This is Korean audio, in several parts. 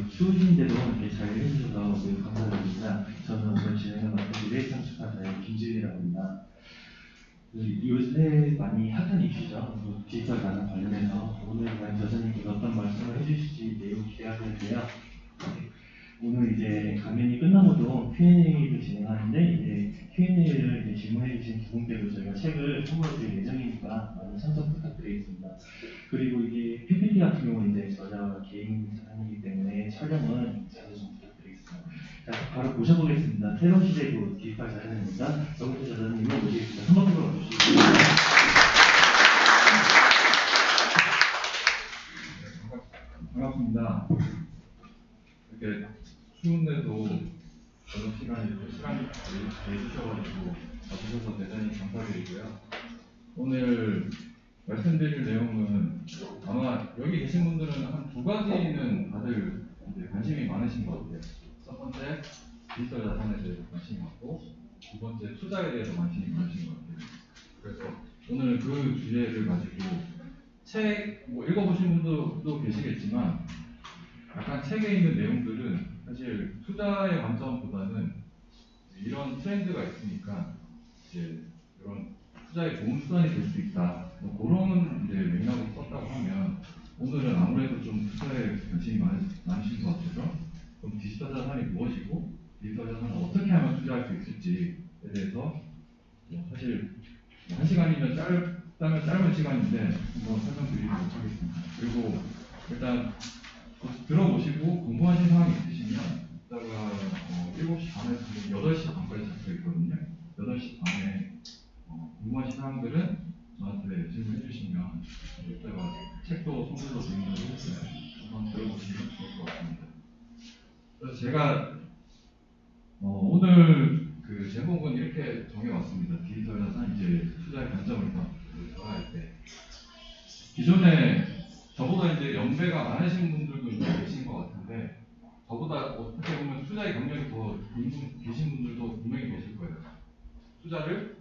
추우신데도 이렇게 잘 해주셔서 매우 감사드립니다. 저는 오늘 진행을 맡은 미래의 창출가사의 김지윤이라고 합니다. 요새 많이 핫한 이슈죠. 디지털 가상 관련해서 오늘 저자님께서 어떤 말씀을 해주실지 매우 기대하는데요. 오늘 이제 강연이 끝나고도 Q&A를 진행하는데 이제 Q&A를 질문해 주신 두 분께도 저희가 책을 선물해 드릴 예정이니까 많은 참석 부탁드리겠습니다. 그리고 이게 PPT 같은 경우는 이제 저자 개인 사항이기 때문에 촬영은 자주 좀 부탁드리겠습니다. 자, 바로 모셔보겠습니다. 새로운 시대의 디지털 자산입니다. 정우태 저자님을 모시겠습니다. 한번 들어봐 주시죠. 반갑습니다. 이렇게 추운데도 저녁 시간에 이렇게 시간 내주셔가지고 와주셔서 대단히 감사드리고요. 오늘 말씀드릴 내용은 아마 여기 계신 분들은 한 두 가지는 다들 이제 관심이 많으신 것 같아요. 첫 번째, 디지털 자산에 대해서 관심이 많고, 두 번째, 투자에 대해서 관심이 많으신 것 같아요. 그래서 오늘 그 주제를 가지고 책 읽어보신 분들도 계시겠지만 약간 책에 있는 내용들은 사실 투자의 관점보다는 이런 트렌드가 있으니까 이제 이런 투자의 좋은 수단이 될 수 있다. 그런 이제 맥락으로 썼다고 하면 오늘은 아무래도 좀 투자에 관심이 많으신 것 같아서 그럼 디지털 자산이 무엇이고 디지털 자산을 어떻게 하면 투자할 수 있을지에 대해서 사실 한 시간이면 짧은 시간인데 한번 설명드리도록 하겠습니다. 그리고 일단 들어보시고 궁금하신 사항이 있으시면 이따가 7시 반에서 지금 8시 반까지 잡혀 있거든요. 8시 반에 궁금하신 사항들은 저한테 질문해 주시면 이따가 책도 선물로 드린다고 했어요. 한번 들어보시면 좋을 것 같습니다. 그래서 제가 오늘 그 제목은 이렇게 정해왔습니다. 디지털 자산 이제 투자의 관점을 정할 때 기존에 저보다 이제 연배가 많으신 분들도 이제 계신 것 같은데 저보다 어떻게 보면 투자의 경력이 더 계신 분들도 분명히 계실 거예요. 투자를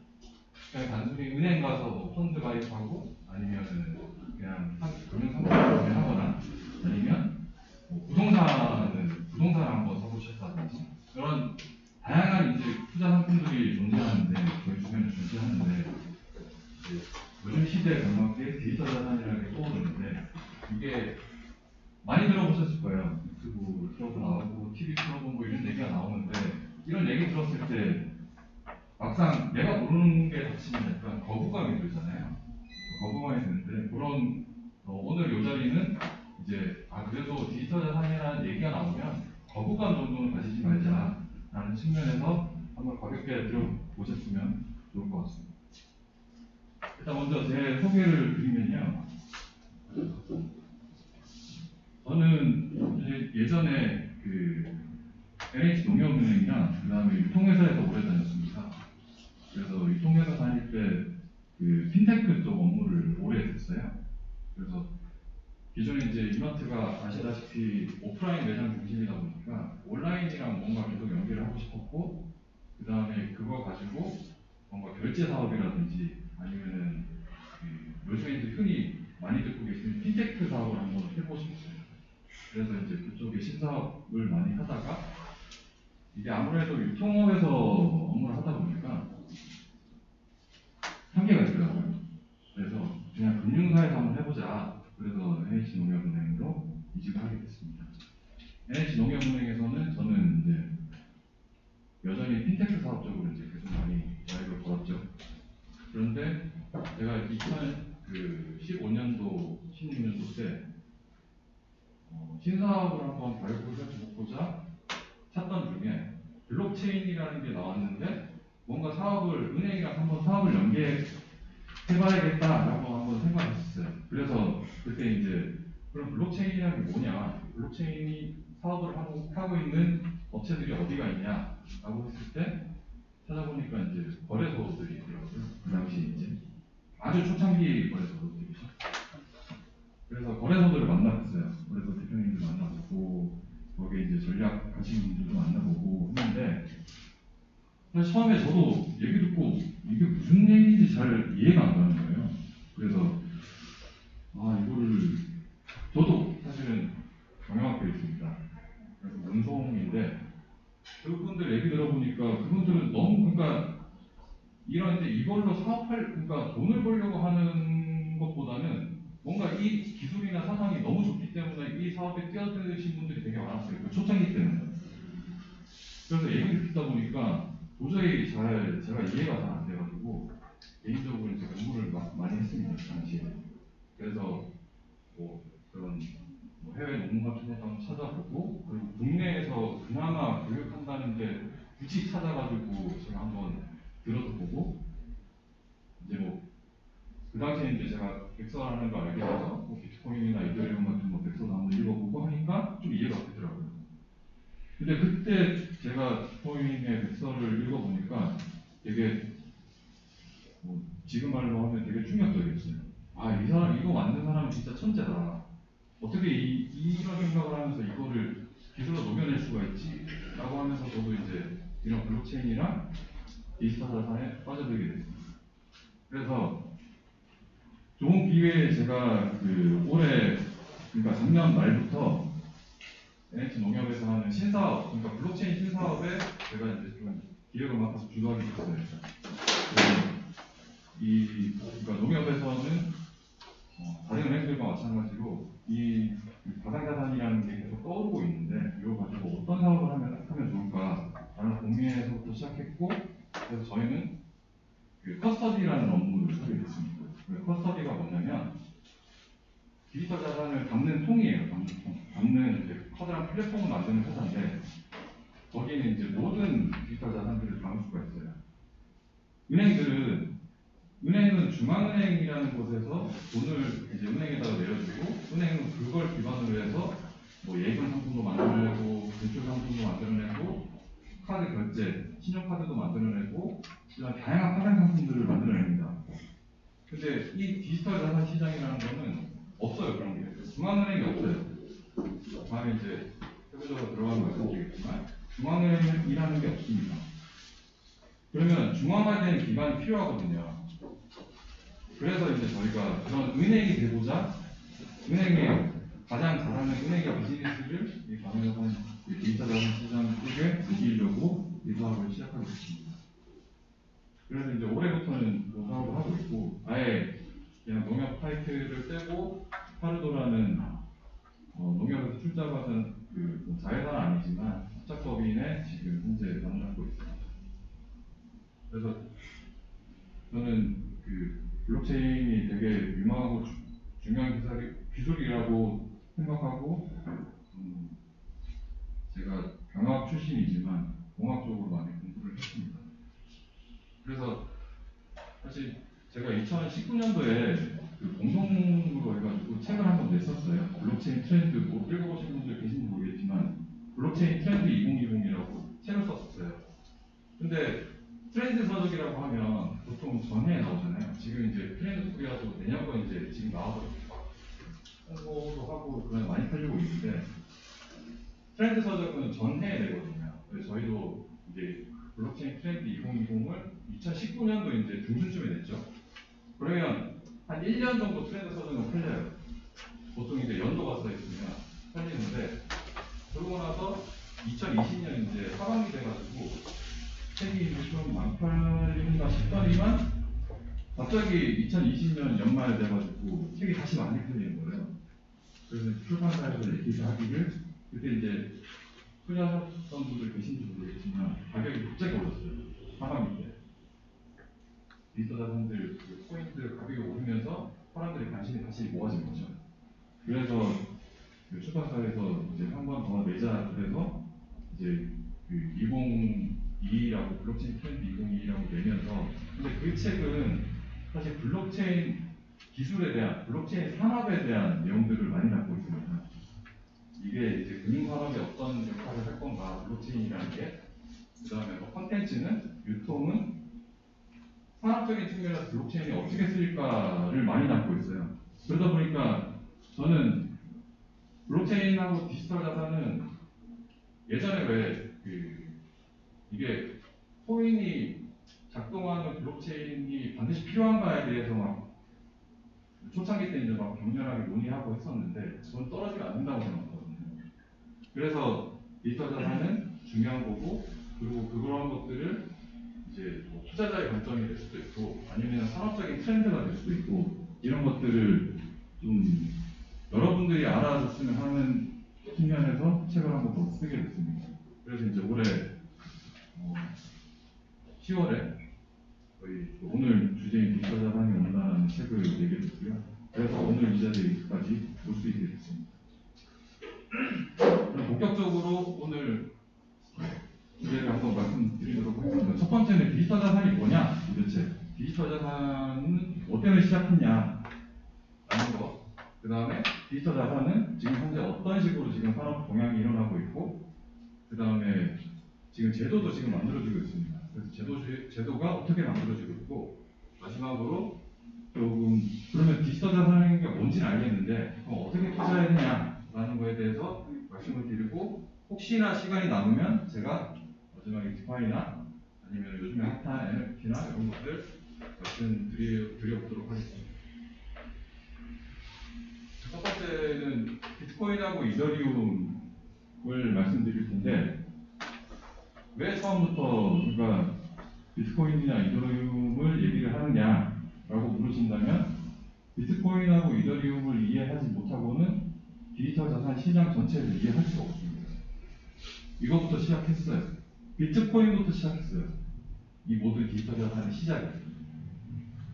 그냥 단순히 은행 가서 뭐 펀드 가입하고 아니면은 그냥 금융상품을 구매하거나 아니면 뭐 부동산을 한번 사보셨다든지 그런 다양한 이제 투자 상품들이 존재하는데 저희 주변에 존재하는데 요즘 시대에 걸맞게 디지털 자산이라는 게 떠오르는데 이게 많이 들어보셨을 거예요. 유튜브 틀어서 나오고 TV 틀어보고 이런 얘기가 나오는데 이런 얘기 들었을 때 막상 내가 모르는 게 닥치면 약간 거부감이 들잖아요. 거부감이 드는데 그런 오늘 이 자리는 이제 그래도 디지털 자산이라는 얘기가 나오면 거부감 정도는 가지지 말자라는 측면에서 한번 가볍게 들어보셨으면 좋을 것 같습니다. 일단 먼저 제 소개를 드리면요. 저는 예전에 그 NH농협은행이나 그 다음에 유통회사에서 오래 다녔습니다. 그래서 유통회사 다닐 때 그 핀테크 쪽 업무를 오래 했었어요. 그래서 기존에 이제 이마트가 아시다시피 오프라인 매장 중심이다 보니까 온라인이랑 뭔가 계속 연계를 하고 싶었고 그 다음에 그거 가지고 뭔가 결제 사업이라든지 아니면은 요즘에 이제 흔히 많이 듣고 계시는 핀테크 사업을 한번 해보고 싶었어요. 그래서 이제 그쪽에 신사업을 많이 하다가 이게 아무래도 유통업에서 업무를 하다 보니까 한계가 있더라고요. 그래서 그냥 금융사에서 한번 해보자. 그래서 NH농협은행으로 이직을 하게 됐습니다. NH농협은행에서는 저는 이제 여전히 핀테크 사업 쪽으로 이제 계속 많이 자리를 걸었죠. 그런데 제가 2015년도, 16년도 때 신사업을 한번 발굴을 해보고자 찾던 중에 블록체인이라는 게 나왔는데 뭔가 은행이랑 한번 사업을 연계해봐야겠다라고 한번 생각했었어요. 그래서 그때 이제 그럼 블록체인이라는 게 뭐냐, 블록체인이 사업을 하고 있는 업체들이 어디가 있냐라고 했을 때 찾아보니까 이제 거래소들이 있더라고요. 그 당시 이제 아주 초창기 거래소들이죠. 그래서 거래소들을 만나봤어요. 그래서 대표님들 만나보고 거기에 이제 전략 하시는 분들도 만나보고 했는데 사실 처음에 저도 얘기 듣고 이게 무슨 얘기인지 잘 이해가 안 가는 거예요. 그래서 이거를 저도 사실은 경영학교에 있습니다. 보니까 그분들은 너무 그러니까 이런 이제 이걸로 사업할 그러니까 돈을 벌려고 하는 것보다는 뭔가 이 기술이나 사상이 너무 좋기 때문에 이 사업에 뛰어드신 분들이 되게 많았어요. 그 초창기 때문에. 그래서 얘기를 듣다 보니까 도저히 제가 이해가 잘 안 돼가지고 개인적으로 이제 공부를 많이 했습니다. 당시에. 그래서 뭐 그런 뭐 해외 논문 같은 것도 한번 찾아보고 그리고 국내에서 그나마 교육한다는데 굳이 찾아가지고 제가 한번 들어도 보고 이제 뭐 그 당시에 이제 제가 백서라는 거 알게 돼서 뭐 비트코인이나 이더리움 같은 뭐 백서도 한번 읽어보고 하니까 좀 이해가 되더라고요. 근데 그때 제가 비트코인의 백서를 읽어보니까 되게 뭐 지금 말로 하면 되게 충격적이었어요. 아, 이 사람 이거 만든 사람은 진짜 천재다. 어떻게 이런 생각을 하면서 이거를 기술로 녹여낼 수가 있지? 라고 하면서 저도 이제 이런 블록체인이랑 디지털 자산에 빠져들게 됐습니다. 그래서 좋은 기회에 제가 그 올해 그러니까 작년 말부터 NH 농협에서 하는 신사업, 그러니까 블록체인 신사업에 제가 이제 좀 기획을 맡아서 주도하게 됐어요. 그러니까 농협에서는 다른 은행들과 마찬가지로 이 가상자산이라는 게 계속 떠오르고 있는데 이거 가지고 어떤 사업을 하면 좋을까라는 고민에서부터 시작했고 그래서 저희는 그 커스터디라는 업무를 하게 됐습니다. 커스터디가 뭐냐면 디지털 자산을 담는 통이에요. 담는 통. 담는 이제 커다란 플랫폼을 만드는 회사인데 거기는 이제 모든 디지털 자산들을 담을 수가 있어요. 은행은 중앙은행이라는 곳에서 돈을 이제 은행에다가 내려주고 은행은 그걸 기반으로 해서 뭐 예금 상품도 만들어내고 대출 상품도 만들어내고 카드 결제, 신용카드도 만들어내고 그다음 다양한 파생 상품들을 만들어냅니다. 근데 이 디지털 자산 시장이라는 거는 없어요. 그런 게 중앙은행이 없어요. 다음에 이제 세부적으로 들어가면 말씀드리겠지만 중앙은행이라는 게 없습니다. 그러면 중앙화된 기반이 필요하거든요. 그래서 이제 저희가 그런 은행이 되고자 은행의 가장 잘하는 은행의 비즈니스를 이 가상자산 디지털 자산 시장 쪽에 옮기려고 이 사업을 시작하게 됐습니다. 그래서 이제 올해부터는 이 사업을 하고 있고 아예 그냥 농협 타이틀을 떼고 파르도라는 농협에서 출자받은 그 자회사는 아니지만 합작법인에 지금 현재 맡고 있습니다. 그래서 저는 그 블록체인이 되게 유망하고 중요한 기술이라고 생각하고 제가 경영학 출신이지만 공학 쪽으로 많이 공부를 했습니다. 그래서 사실 제가 2019년도에 그 공동으로 해가지고 책을 한번 냈었어요. 블록체인 트렌드 뭐 읽어보신 분들 계신지 모르겠지만 블록체인 트렌드 2020이라고 책을 썼었어요. 근데 트렌드 서적이라고 하면 보통 전해에 나오잖아요. 지금 이제 트렌드 코리아도 내년 거 이제 지금 나와서 홍보도 하고 그런 많이 팔리고 있는데 트렌드 서적은 전해에 내거든요. 그래서 저희도 이제 블록체인 트렌드 2020을 2019년도 이제 중순쯤에 냈죠. 그러면 한 1년 정도 트렌드 서적은 팔려요. 보통 이제 연도가 써 있으면 팔리는데 그러고 나서 2020년 이제 하반기 돼가지고 책이 좀 안 팔리는가 싶더니만 갑자기 2020년 연말 돼가지고 책이 다시 많이 팔리는 거예요. 그래서 출판사에서 얘기를 하기를 그때 이제 투자하셨던 분들 계신지 모르겠지만 가격이 갑자기 올랐어요. 하반기 때. 디지털 자산들 그 포인트 가격이 오르면서 사람들의 관심이 다시 모아진 거죠. 그래서 그 출판사에서 이제 한 번 더 내자 그래서 이제 그 2022라고 블록체인 트렌드 2022라고 내면서 근데 그 책은 사실 블록체인 기술에 대한 블록체인 산업에 대한 내용들을 많이 담고 있습니다. 이게 이제 금융산업에 어떤 역할을 할 건가 블록체인이라는 게 그다음에 뭐 컨텐츠는 유통은 산업적인 측면에서 블록체인이 어떻게 쓰일까를 많이 담고 있어요. 그러다 보니까 저는 블록체인하고 디지털 자산은 예전에 왜 이게 코인이 작동하는 블록체인이 반드시 필요한가에 대해서 막 초창기 때 이제 막 격렬하게 논의하고 했었는데 저는 떨어지면 안 된다고 생각하거든요. 그래서 디지털 자산은 중요한 거고 그리고 그런 것들을 이제 뭐 투자자의 관점이 될 수도 있고 아니면 산업적인 트렌드가 될 수도 있고 이런 것들을 좀 여러분들이 알아줬으면 하는 측면에서 책을 한 번 더 쓰게 됐습니다. 그래서 이제 올해 10월에 거의 오늘 주제인 디지털 자산이 온다는 책을 내게 됐고요. 그래서 오늘 이 자리까지 올 수 있게 됐습니다. 그럼 본격적으로 오늘 주제를 한번 말씀드리도록 하겠습니다. 첫 번째는 디지털 자산이 뭐냐? 도대체 디지털 자산은 뭐 때문에 시작했냐? 라는 거. 그 다음에 디지털 자산은 지금 현재 어떤 식으로 지금 산업 동향이 일어나고 있고, 그 다음에 지금 제도도 지금 만들어지고 있습니다. 그래서 제도가 어떻게 만들어지고 있고, 마지막으로 조금 그러면 디지털 자산이 뭔지는 알겠는데 그럼 어떻게 투자해야 되냐라는 거에 대해서 말씀을 드리고, 혹시나 시간이 남으면 제가 마지막에 디파이나 아니면 요즘에 핫한 NFT나 이런 것들 말씀드려보도록 하겠습니다. 첫 번째는 비트코인하고 이더리움을 말씀드릴 텐데, 왜 처음부터 그러니까 비트코인이나 이더리움을 얘기를 하느냐라고 물으신다면, 비트코인하고 이더리움을 이해하지 못하고는 디지털 자산 시장 전체를 이해할 수가 없습니다. 이것부터 시작했어요. 비트코인부터 시작했어요. 이 모든 디지털 자산의 시작이.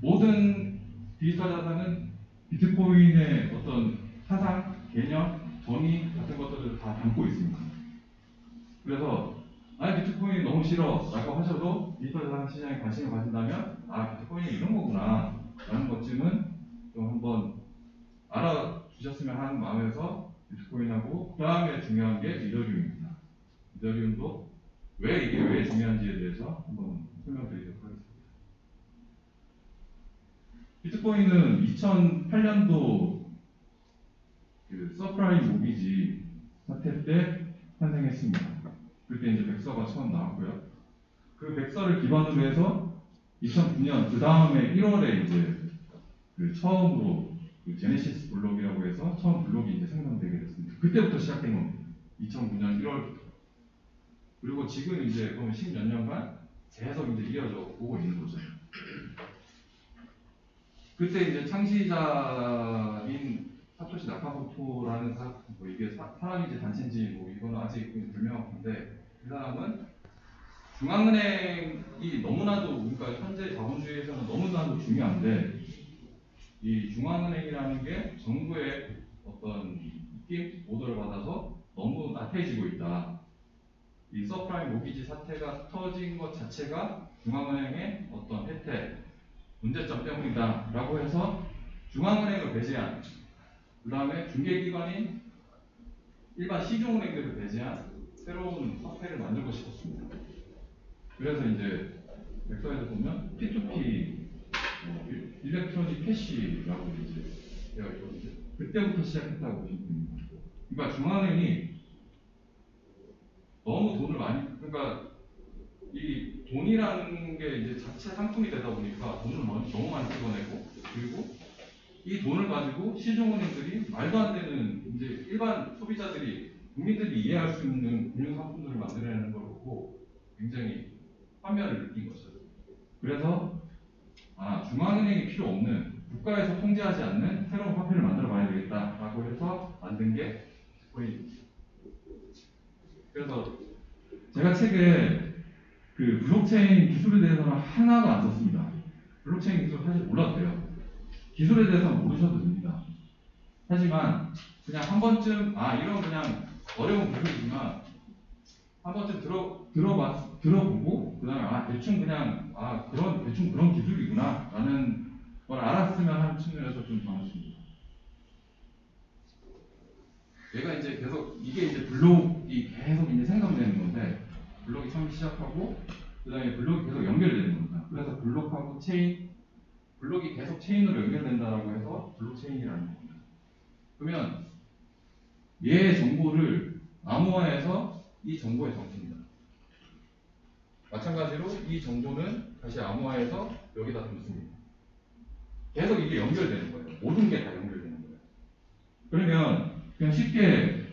모든 디지털 자산은 비트코인의 어떤 사상, 개념, 정의 같은 것들을 다 담고 있습니다. 그래서 비트코인 너무 싫어 라고 하셔도 디지털 자산 시장에 관심을 가진다면 비트코인이 이런 거구나 라는 것쯤은 좀 한번 알아주셨으면 하는 마음에서 비트코인하고, 그 다음에 중요한 게 이더리움입니다. 이더리움도 이게 왜 중요한지에 대해서 한번 설명드리도록 하겠습니다. 비트코인은 2008년도 그 서프라임 모기지 사태 때 탄생했습니다. 그때 이제 백서가 처음 나왔고요. 그 백서를 기반으로 해서 2009년 그 다음에 1월에 이제 그 처음으로 그 제네시스 블록이라고 해서 처음 블록이 이제 생성되게 됐습니다. 그때부터 시작된 겁니다. 2009년 1월부터. 그리고 지금 이제 보면 10몇 년간 계속 이제 이어져 오고 있는 거죠. 그때 이제 창시자인 사토시 나카모토라는 이게 사람인지 단체인지 이거는 아직 불명확한데, 그 사람은 중앙은행이 너무나도, 그러니까 현재 자본주의에서는 너무나도 중요한데, 이 중앙은행이라는 게 정부의 어떤 입김, 오더를 받아서 너무 나태해지고 있다. 이 서프라임 모기지 사태가 터진 것 자체가 중앙은행의 어떤 혜택, 문제점 때문이다 라고 해서 중앙은행을 배제한, 그 다음에 중개기관인 일반 시중은행들을 배제한 새로운 화폐를 만들고 싶었습니다. 그래서 이제 백서에서 보면 P2P 일렉트로닉 캐시라고 이제 되어 있거든요. 그때부터 시작했다고 보시면 됩니다. 그러니까 중앙은행이 너무 돈을 많이, 그러니까 이 돈이라는 게 이제 자체 상품이 되다 보니까 돈을 너무 많이 찍어내고, 그리고 이 돈을 가지고 시중은행들이 말도 안 되는, 이제 일반 소비자들이, 국민들이 이해할 수 있는 금융 상품들을 만들어내는 걸 보고 굉장히 환멸을 느낀 거죠. 그래서 중앙은행이 필요 없는, 국가에서 통제하지 않는 새로운 화폐를 만들어 봐야 되겠다라고 해서 만든 게 비트코인입니다. 그래서 제가 책에 그 블록체인 기술에 대해서는 하나도 안 썼습니다. 블록체인 기술 사실 몰라도 돼요. 기술에 대해서는 모르셔도 됩니다. 하지만 그냥 한 번쯤 이런 그냥 어려운 기술이지만 한 번쯤 들어보고 그다음에 대충 그냥 대충 그런 기술이구나 라는 걸 알았으면 하는 측면에서 좀 좋았습니다. 얘가 이제 계속 이게 이제 블록이 계속 이제 생성되는 건데, 블록이 처음 시작하고 그다음에 블록이 계속 연결되는 겁니다. 그래서 블록하고 체인, 블록이 계속 체인으로 연결된다라고 해서 블록체인이라는 겁니다. 그러면 얘의 정보를 암호화해서 이 정보에 적습니다. 마찬가지로 이 정보는 다시 암호화해서 여기다 담습니다. 계속 이게 연결되는 거예요. 모든 게 다 연결되는 거예요. 그러면 그냥 쉽게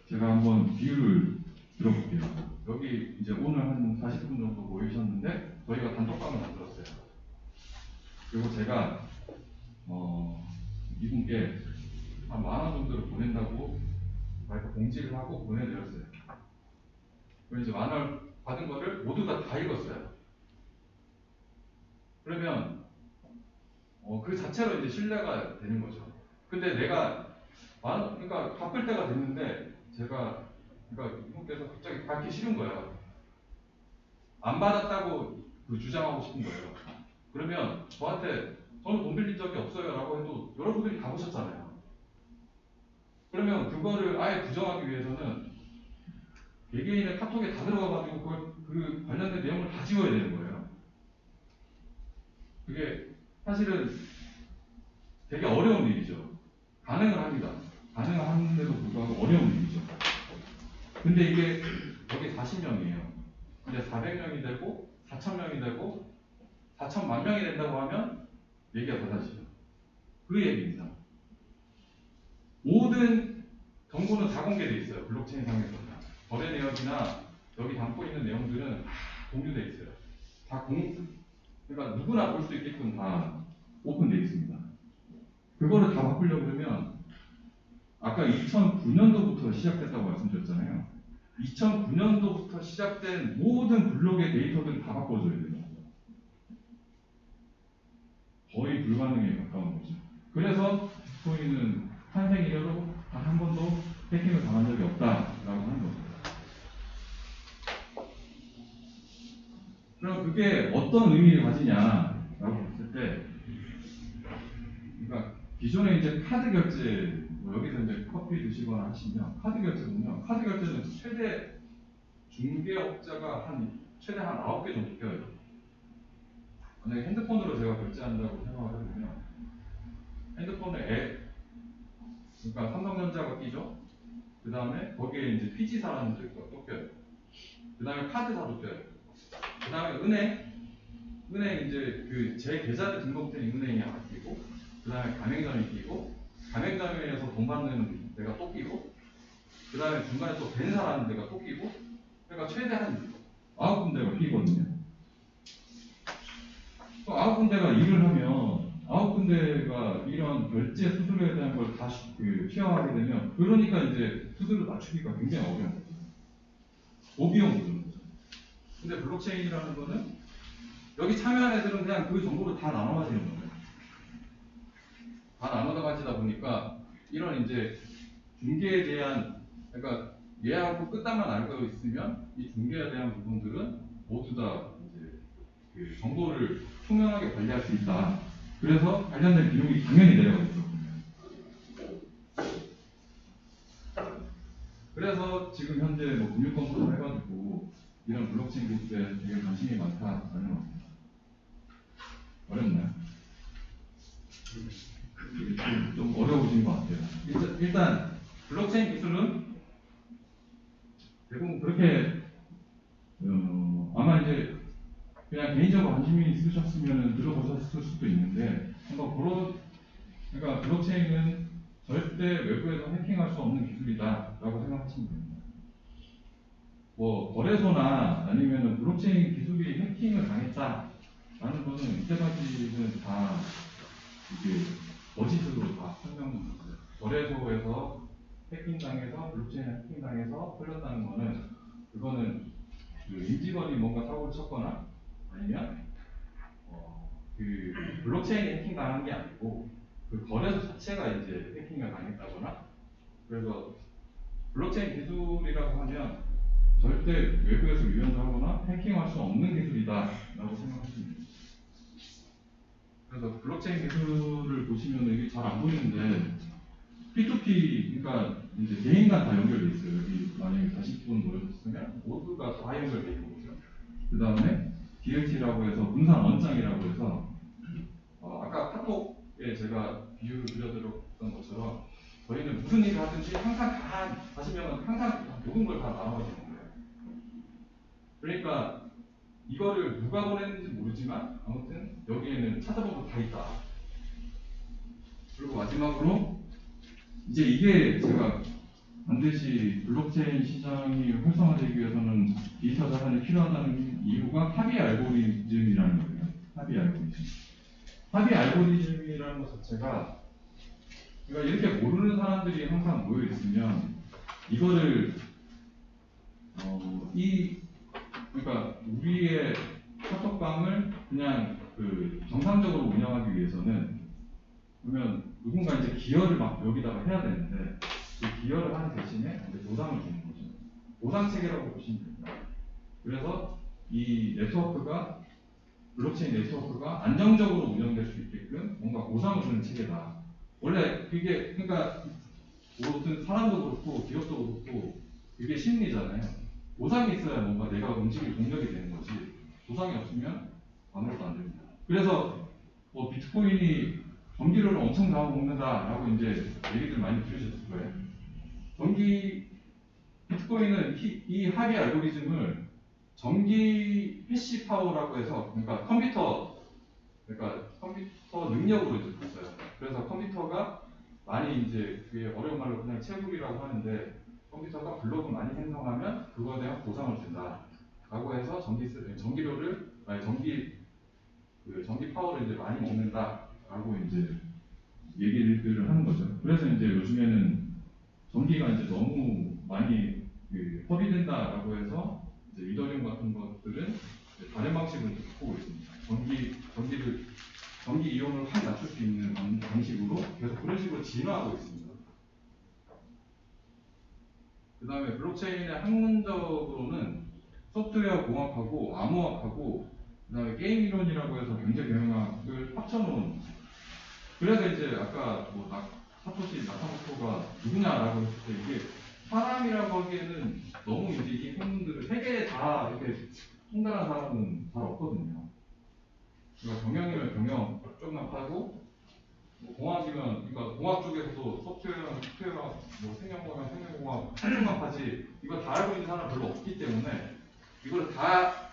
제가 한번 비유를 들어볼게요. 여기 이제 오늘 한 40분 정도 모이셨는데 저희가 단톡방을 만들었어요. 그리고 제가 이분께 한 10,000원 정도를 보낸다고 이렇게 공지를 하고 보내드렸어요. 그리고 이제 10,000원 받은 거를 모두 다 읽었어요. 그러면 그 자체로 이제 신뢰가 되는 거죠. 근데 내가 그러니까 갚을 때가 됐는데 그러니까 이분께서 갑자기 갚기 싫은 거예요. 안 받았다고 주장하고 싶은 거예요. 그러면 저한테 저는 돈 빌린 적이 없어요라고 해도 여러분들이 가보셨잖아요. 그러면 그거를 아예 부정하기 위해서는 개개인의 카톡에 다 들어가가지고 그 관련된 내용을 다 지워야 되는 거예요. 그게 사실은 되게 어려운 일이죠. 가능은 합니다. 가능한데도 불구하고 어려운 일이죠. 근데 이게 여기 40명이에요. 근데 400명이 되고 4,000명이 되고 4,000만 명이 된다고 하면 얘기가 달라지죠. 그 얘기입니다. 모든 정보는 다 공개되어 있어요. 블록체인 상에서는. 거래 내역이나 여기 담고 있는 내용들은 다 공유되어 있어요. 그러니까 누구나 볼 수 있게끔 다 오픈되어 있습니다. 그거를 다 바꾸려고 그러면 아까 2009년도부터 시작됐다고 말씀드렸잖아요. 2009년도부터 시작된 모든 블록의 데이터들을 다 바꿔줘야 돼요. 거의 불가능에 가까운 거죠. 그래서 비트코인은 탄생 이래로 단 한 번도 해킹을 당한 적이 없다라고 하는 겁니다. 그럼 그게 어떤 의미를 가지냐라고 봤을 때, 그러니까 기존에 이제 카드 결제, 여기서 이제 커피 드시거나 하시면 카드 결제 보면 카드 결제는 최대 중개업자가 최대 한 9개 정도 껴요. 만약에 핸드폰으로 제가 결제한다고 생각을 해보면 핸드폰에 앱, 그러니까 삼성전자가 끼죠. 그 다음에 거기에 이제 PG사라는 데가 또 껴요. 그 다음에 카드사도 껴요. 그 다음에 은행 이제 제 계좌를 등록된 은행이 하나 끼고, 그 다음에 가맹점이 끼고, 가맹점에서 돈 받는 데가 또 끼고, 그 다음에 중간에 또 벤사라는 데가 또 끼고, 그러니까 최대한 9군데가 끼거든요. 또 9군데가 일을 하면 9군데가 이런 결제 수수료에 대한 걸 다시 취하하게 되면, 그러니까 이제 수수료 낮추기가 굉장히 어려운 거죠. 고비용 구조인 거죠. 근데 블록체인이라는 거는 여기 참여한 애들은 그냥 그 정보를 다 나눠 가지는 거예요. 다 나눠 가지다 보니까 이런 이제 중개에 대한, 그러니까 예하고 끝단만 알고 있으면 이 중개에 대한 부분들은 모두 다 이제 그 정보를 투명하게 관리할 수 있다. 그래서 관련된 비용이 당연히 내려가겠죠. 그래서 지금 현재 뭐 금융권부터 해가지고 이런 블록체인 기술에 되게 관심이 많다라는 겁니다. 어렵나요? 좀 어려우신 것 같아요. 일단 블록체인 기술은 대부분 그렇게 아마 이제 그냥 개인적으로 관심이 있으셨으면 들어보셨을 수도 있는데 그러니까 블록체인은 절대 외부에서 해킹할 수 없는 기술이다라고 생각하시면 됩니다. 뭐 거래소나 아니면은 블록체인 기술이 해킹을 당했다라는 거는 이때까지는 다 이게 거짓으로 다 설명했어요. 거래소에서 해킹당해서 블록체인 해킹당해서 풀렸다는 거는 그거는 임직원이 뭔가 사고를 쳤거나 아니면 그 블록체인이 해킹당한 게 아니고 그 거래소 자체가 이제 해킹을 당했다거나, 그래서 블록체인 기술이라고 하면 절대 외부에서 유연하거나 해킹할 수 없는 기술이다라고 생각하시면 됩니다. 그래서 블록체인 기술을 보시면 이게 잘 안 보이는데 P2P, 그러니까 이제 개인 간 다 연결돼 있어요. 여기 만약에 40분 모였으면 모두가 다 연결돼 있는 거죠. 그 다음에 DLT라고 해서 분산 원장이라고 해서 아까 카톡에 제가 비유를 드려드렸던 것처럼 저희는 무슨 일을 하든지 항상 다 40명은 항상 모든 걸 다 나눠가지는 거예요. 그러니까 이거를 누가 보냈는지 모르지만 아무튼 여기에는 찾아보면 다 있다. 그리고 마지막으로 이제 이게 제가 반드시 블록체인 시장이 활성화되기 위해서는 디지털 자산이 필요하다는 이유가 합의 알고리즘이라는 거예요. 합의 알고리즘. 합의 알고리즘이라는 것 자체가 그러니까 이렇게 모르는 사람들이 항상 모여 있으면 이거를 그러니까 우리의 카톡방을 그냥 그 정상적으로 운영하기 위해서는 그러면 누군가 이제 기여를 막 여기다가 해야 되는데 그 기여를 하는 대신에 이제 보상을 주는 거죠. 보상 체계라고 보시면 됩니다. 그래서 이 네트워크가 블록체인 네트워크가 안정적으로 운영될 수 있게끔 뭔가 보상을 주는 체계다. 원래 그게 그러니까 모든 사람도 그렇고 기업도 그렇고 그게 심리잖아요. 보상이 있어야 뭔가 내가 움직일 동력이 되는 거지. 보상이 없으면 아무것도 안 됩니다. 그래서 뭐 비트코인이 전기료를 엄청 잡아먹는다라고 이제 얘기들 많이 들으셨을 거예요. 비트코인은 이 합의 알고리즘을 전기 해시 파워라고 해서 그러니까 컴퓨터 능력으로 이제 봤어요. 그래서 컴퓨터가 많이 이제 그게 어려운 말로 그냥 채굴이라고 하는데 컴퓨터가 블록을 많이 생성하면 그거에 대한 보상을 준다라고 해서 전기료를 전기 파워를 이제 많이 먹는다라고 이제 얘기를 하는 거죠. 그래서 이제 요즘에는 전기가 이제 너무 많이 허비된다라고 해서 이제 이더리움 같은 것들은 이제 다른 방식으로 바꾸고 있습니다. 전기 이용을 확 낮출 수 있는 방식으로 계속 그런 식으로 진화하고 있습니다. 그 다음에 블록체인의 학문적으로는 소프트웨어 공학하고 암호학하고 그 다음에 게임 이론이라고 해서 경제 경영학을 합쳐놓은 그래서 이제 아까 뭐 사토시 나카모토가 누구냐라고 했을 때 이게 사람이라고 하기에는 너무 이제 이 학문들을 세 개 다 이렇게 통달한 사람은 잘 없거든요. 그러니까 경영이면 경영 쪽만 파고 뭐 공학이면 그러니까 공학 쪽에서도 소프트웨어랑 뭐 생명공학, 생명공학 한쪽만 파지 이거 다 알고 있는 사람 별로 없기 때문에 이걸 다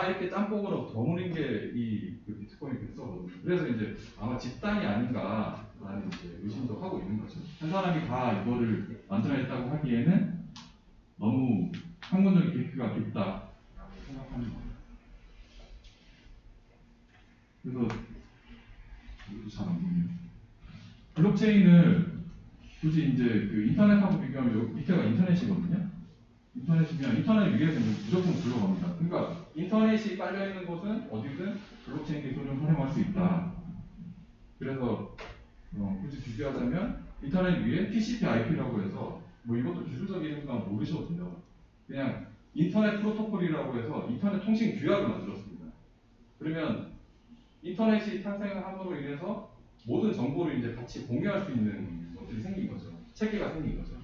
이렇게 짬뽕으로 버무린 게 이 비트코인 백서거든요. 그래서 이제 아마 집단이 아닌가라는 이제 의심도 하고 있는 거죠. 한 사람이 다 이거를 만들어냈다고 하기에는 너무 학문적인 깊이가 깊다라고 생각하는 거예요. 그래서 이것도 잘 안 보이네요. 블록체인을 굳이 이제 그 인터넷하고 비교하면 여기 밑에가 인터넷이거든요. 인터넷이면 인터넷 위에서 무조건 굴러갑니다. 그러니까 인터넷이 깔려 있는 곳은 어디든 블록체인 기술을 활용할 수 있다. 그래서 굳이 비교하자면 인터넷 위에 TCP/IP라고 해서 뭐 이것도 기술적인 건 모르셔도 돼요. 그냥 인터넷 프로토콜이라고 해서 인터넷 통신 규약을 만들었습니다. 그러면 인터넷이 탄생함으로 인해서 모든 정보를 이제 같이 공유할 수 있는 것들이 생긴 거죠. 체계가 생긴 거죠.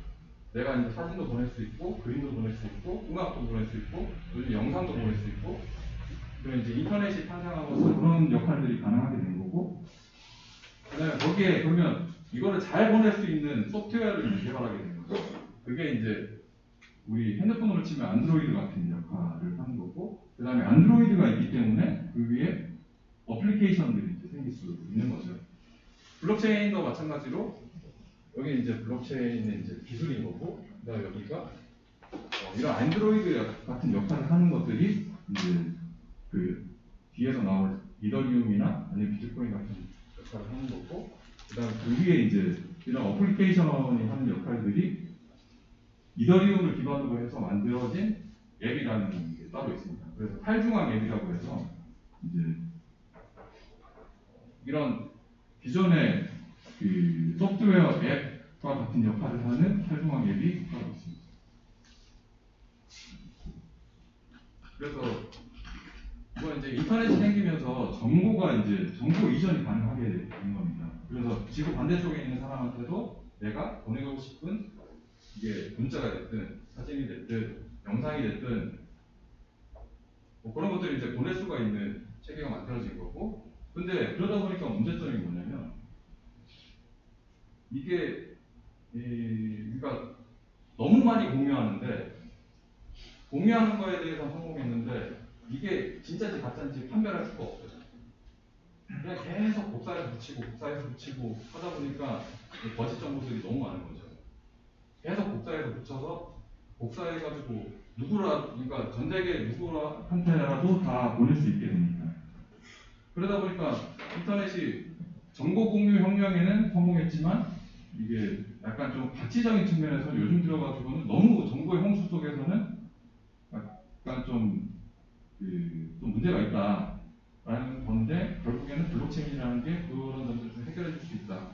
내가 이제 사진도 보낼 수 있고, 그림도 보낼 수 있고, 음악도 보낼 수 있고, 요즘 영상도 보낼 수 있고, 그런 이제 인터넷이 탄생하면서 그런 역할들이 가능하게 된 거고, 그다음에 거기에 그러면 이거를 잘 보낼 수 있는 소프트웨어를 개발하게 된 거죠. 그게 이제 우리 핸드폰으로 치면 안드로이드 같은 역할을 하는 거고, 그다음에 안드로이드가 있기 때문에 그 위에 어플리케이션들이 이제 생길 수 있는 거죠. 블록체인도 마찬가지로 여기 이제 블록체인의 이제 기술인 거고, 그다음에 여기가 이런 안드로이드 같은 역할을 하는 것들이 이제 그 뒤에서 나올 이더리움이나 아니면 비트코인 같은 역할을 하는 거고, 그다음에 그 위에 이제 이런 어플리케이션이 하는 역할들이 이더리움을 기반으로 해서 만들어진 앱이라는 게 따로 있습니다. 그래서 탈중앙 앱이라고 해서 이제 이런 기존의 그 소프트웨어 앱과 같은 역할을 하는 탈중앙 앱이 따로 있습니다. 그래서 이건 이제 인터넷이 생기면서 정보 이전이 가능하게 된 겁니다. 그래서 지구 반대쪽에 있는 사람한테도 내가 보내고 싶은 이게 문자가 됐든 사진이 됐든 영상이 됐든 뭐 그런 것들을 이제 보낼 수가 있는 체계가 만들어진 거고, 근데 그러다 보니까 문제점이 뭐냐면 이게 그러니까 너무 많이 공유하는데 공유하는 거에 대해서 성공했는데 이게 진짜인지 가짜인지 판별할 수가 없어요. 그냥 계속 복사해서 붙이고 하다 보니까 거짓 정보들이 너무 많은 거죠. 계속 복사해서 붙여서 복사해가지고 누구라, 그러니까 전 세계 누구한테라도 다 보낼 수 있게 됩니다. 그러다 보니까 인터넷이 정보 공유 혁명에는 성공했지만 이게 약간 좀 가치적인 측면에서 요즘 들어가지고는 너무 정보의 홍수 속에서는 약간 좀 문제가 있다라는 건데, 결국에는 블록체인이라는 게 그런 점들을 좀 해결해 줄 수 있다.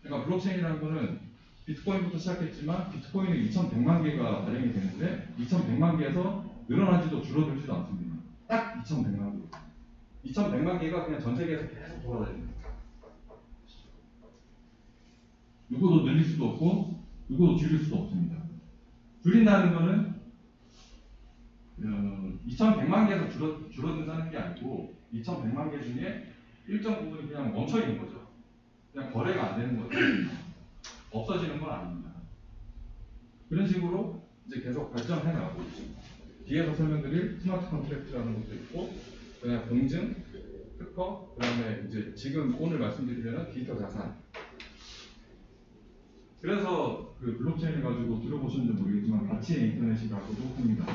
그러니까 블록체인이라는 거는 비트코인부터 시작했지만 비트코인은 2100만 개가 발행이 되는데 2100만 개에서 늘어나지도 줄어들지도 않습니다. 딱 2100만 개. 2100만 개가 그냥 전 세계에서 계속 돌아다닙니다. 누구도 늘릴 수도 없고 누구도 줄일 수도 없습니다. 줄인다는 거는 2100만 개에서 줄어든다는 게 아니고 2100만 개 중에 일정 부분이 그냥 멈춰 있는 거죠. 그냥 거래가 안 되는 거죠. 없어지는 건 아닙니다. 그런 식으로 이제 계속 발전해 나가고 있죠. 뒤에서 설명드릴 스마트 컨트랙트라는 것도 있고, 그다음에 공증, 특허, 그다음에 이제 지금 오늘 말씀드리려는 디지털 자산. 그래서 그 블록체인을 가지고 들어보셨는지 모르겠지만 가치의 인터넷이라고도 합니다.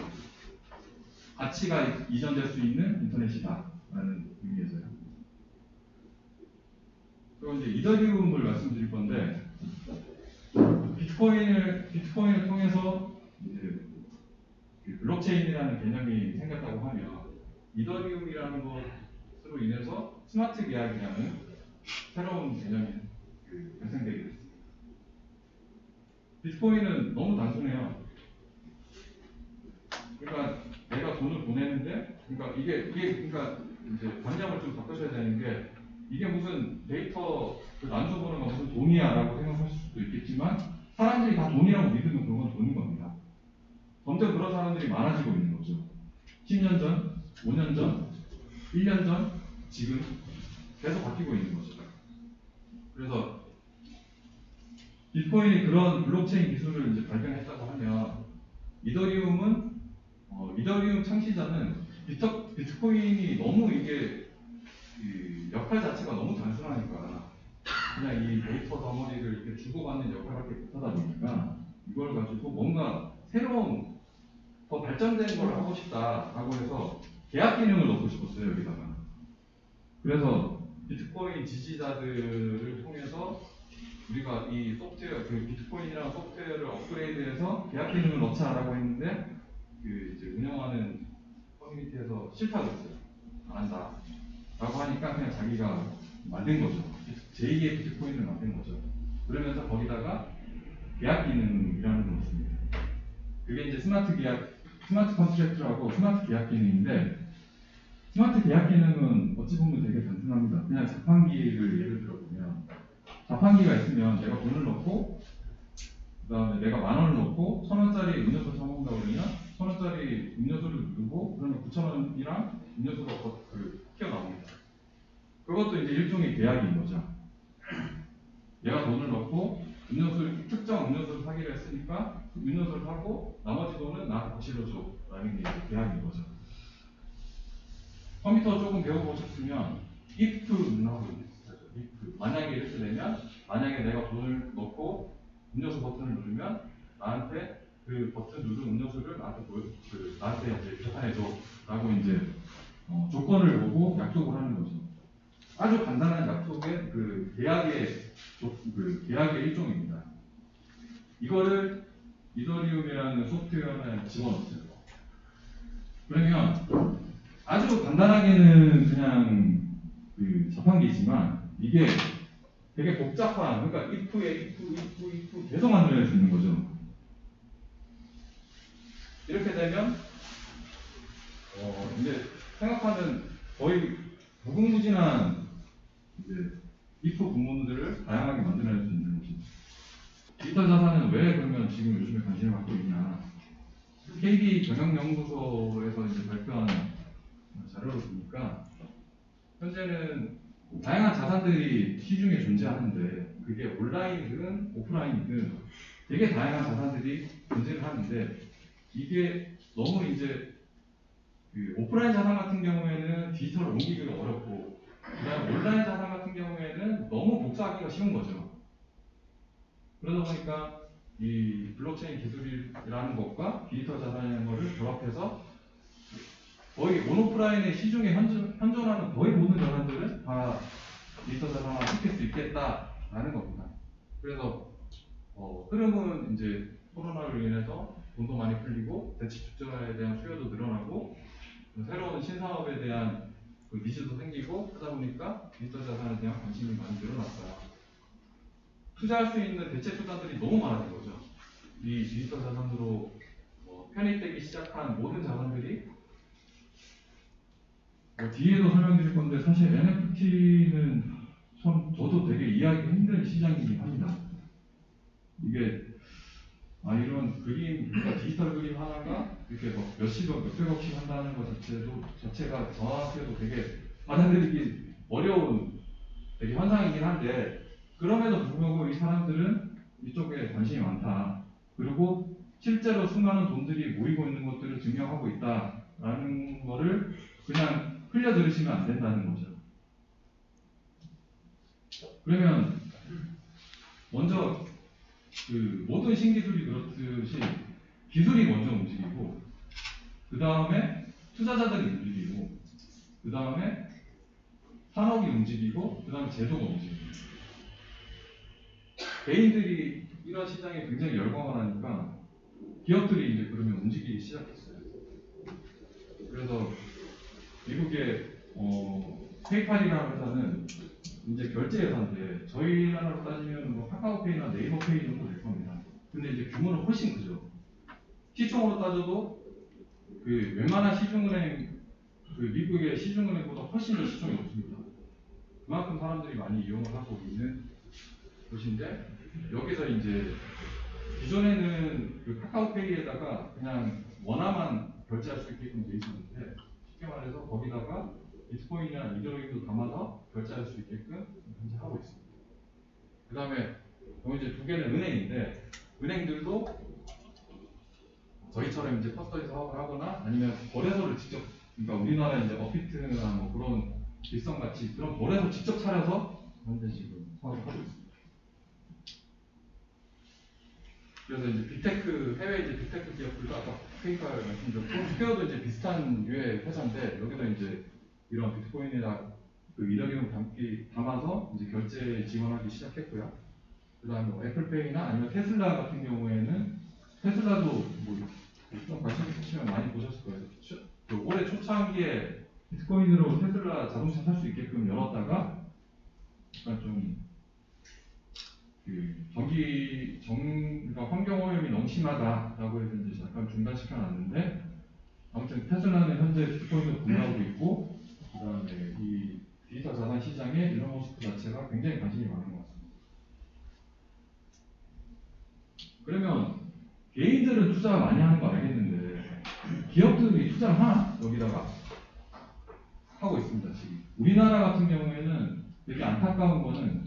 가치가 이전될 수 있는 인터넷이다라는 의미에서요. 그럼 이제 이더리움을 말씀드릴 건데, 비트코인을 통해서 이제 블록체인이라는 개념이 생겼다고 하면 이더리움이라는 것으로 인해서 스마트 계약이라는 새로운 개념이 발생되게 됐습니다. 비트코인은 너무 단순해요. 그러니까 내가 돈을 보내는데, 그러니까 이게 그러니까 이제 관념을 좀 바꾸셔야 되는 게, 이게 무슨 데이터 난수 보는 건 무슨 돈이야라고 생각하실 수도 있겠지만, 사람들이 다 돈이라고 믿으면 그건 돈인 겁니다. 점점 그런 사람들이 많아지고 있는 거죠. 10년 전, 5년 전, 1년 전, 지금 계속 바뀌고 있는 거죠. 그래서 비트코인이 그런 블록체인 기술을 이제 발견했다고 하면, 이더리움 창시자는 비트코인이 너무 이게 역할 자체가 너무 단순하니까 그냥 이 데이터 덩어리를 이렇게 주고받는 역할밖에 못하다 보니까 이걸 가지고 뭔가 새로운 더 발전된 걸 하고 싶다라고 해서 계약 기능을 넣고 싶었어요, 여기다가. 그래서 비트코인 지지자들을 통해서 우리가 이 소프트웨어, 그 비트코인이라는 소프트웨어를 업그레이드해서 계약 기능을 넣자라고 했는데, 이제 운영하는 커뮤니티에서 싫다고 했어요. 안 한다. 라고 하니까 그냥 자기가 만든 거죠. 제2의 비트코인을 만든 거죠. 그러면서 거기다가 계약 기능이라는 걸 넣습니다. 그게 이제 스마트 컨트랙트라고 스마트 계약 기능인데, 스마트 계약 기능은 어찌 보면 되게 단순합니다. 그냥 자판기를 예를 들어보면, 자판기가 있으면 내가 돈을 넣고, 그 다음에 내가 10,000원을 넣고 1,000원짜리 음료수를 사먹는다고 그러면 1,000원짜리 음료수를 누르고, 그러면 9,000원이랑 음료수가 튀어나옵니다. 그것도 이제 일종의 계약인 거죠. 내가 돈을 넣고 특정 음료수를 사기로 했으니까 그 음료수를 사고 나머지 돈은 나한테 거실러줘 라는 게 계약인 거죠. 컴퓨터 조금 배워보셨으면 if 문하고 비슷하죠. if. 만약에 이렇게 되면, 만약에 내가 돈을 넣고 음료수 버튼을 누르면 나한테 그 버튼 누른 음료수를 나한테 이제 계산해줘 라고 이제 조건을 보고 약속을 하는 거죠. 아주 간단한 약속의 계약의 일종입니다. 이거를 이더리움이라는 소프트웨어에 집어넣었어요. 그러면 아주 간단하게는 그냥 자판기지만 이게 되게 복잡한, 그러니까 if에 if 계속 만들어낼 수 있는 거죠. 이렇게 되면 이제 생각하는 거의 무궁무진한 이제 if 구문들을 다양하게 만들어낼 수 있는 거죠. 디지털 자산은 왜 그러면 지금 요즘에 관심을 갖고 있냐? KB 경영연구소에서 이제 발표한 자료를 보니까 현재는 다양한 자산들이 시중에 존재하는데, 그게 온라인이든 오프라인이든 되게 다양한 자산들이 존재를 하는데, 이게 너무 이제 오프라인 자산 같은 경우에는 디지털 옮기기가 어렵고, 그다음에 온라인 자산 같은 경우에는 너무 복사하기가 쉬운 거죠. 그러다 보니까 이 블록체인 기술이라는 것과 디지털 자산이라는 것을 결합해서 거의 온오프라인의 시중에 현존하는 거의 모든 자산들을 다 디지털 자산화 시킬 수 있겠다라는 겁니다. 그래서 흐름은 이제 코로나로 인해서 돈도 많이 풀리고 대체 투자에 대한 수요도 늘어나고 새로운 신사업에 대한 그 니즈도 생기고 하다 보니까 디지털 자산에 대한 관심이 많이 늘어났어요. 투자할 수 있는 대체 투자들이 너무 많아진 거죠. 이 디지털 자산으로 편입되기 시작한 모든 자산들이 뒤에도 설명드릴 건데 사실 NFT는 참 저도 되게 이해하기 힘든 시장이긴 합니다. 이게 이런 그림, 그러니까 디지털 그림 하나가 이렇게 막 몇십억, 몇백억씩 한다는 것 자체가 저한테도 되게 받아들이기 어려운 되게 현상이긴 한데 그럼에도 불구하고 이 사람들은 이쪽에 관심이 많다. 그리고 실제로 수많은 돈들이 모이고 있는 것들을 증명하고 있다라는 거를 그냥 흘려 들으시면 안 된다는 거죠. 그러면 먼저 그 모든 신기술이 그렇듯이 기술이 먼저 움직이고 그 다음에 투자자들이 움직이고 그 다음에 산업이 움직이고 그 다음에 제도가 움직이고 개인들이 이런 시장에 굉장히 열광을 하니까 기업들이 이제 그러면 움직이기 시작했어요. 그래서 미국의 페이팔이라는 회사는 이제 결제 회사인데 저희 나라로 따지면 뭐 카카오페이나 네이버페이 정도 될 겁니다. 근데 이제 규모는 훨씬 크죠. 시총으로 따져도 그 웬만한 시중은행 그 미국의 시중은행보다 훨씬 더 시총이 높습니다. 그만큼 사람들이 많이 이용을 하고 있는 곳인데 여기서 이제 기존에는 그 카카오페이에다가 그냥 원화만 결제할 수 있게끔 돼 있었는데 쉽게 말해서 거기다가 비트코인이나 이더리움도 담아서 결제할 수 있게끔 현재 하고 있습니다. 그 다음에 이제 두 개는 은행인데 은행들도 저희처럼 이제 커스터디 사업을 하거나 아니면 거래소를 직접 그러니까 우리나라 이제 업비트나 뭐 그런 일성같이 그런 거래소 직접 차려서 현재 지금 사업을 하고 있습니다. 그래서 이제 빅테크 해외 이제 빅테크 기업들도 아까 페이팔 말씀드렸고 스퀘어도 이제 비슷한 류의 회사인데 여기서 이제 이런 비트코인이나 그 이더리움 담아서 이제 결제 지원하기 시작했고요. 그다음에 뭐 애플페이나 아니면 테슬라 같은 경우에는 테슬라도 뭐 좀 관심 있으시면 많이 보셨을 거예요. 그 올해 초창기에 비트코인으로 테슬라 자동차 살 수 있게끔 열었다가 약간 좀 그러니까 환경 오염이 너무 심하다라고 해서 이제 잠깐 중단시켜 놨는데 아무튼 테슬라는 현재 비트코인을 구매하고 있고 그다음에 이 디지털 자산 시장에 일론 머스크 자체가 굉장히 관심이 많은 것 같습니다. 그러면 개인들은 투자 많이 하는 거 알겠는데 기업들이 투자를 하나? 여기다가 하고 있습니다. 지금 우리나라 같은 경우에는 되게 안타까운 거는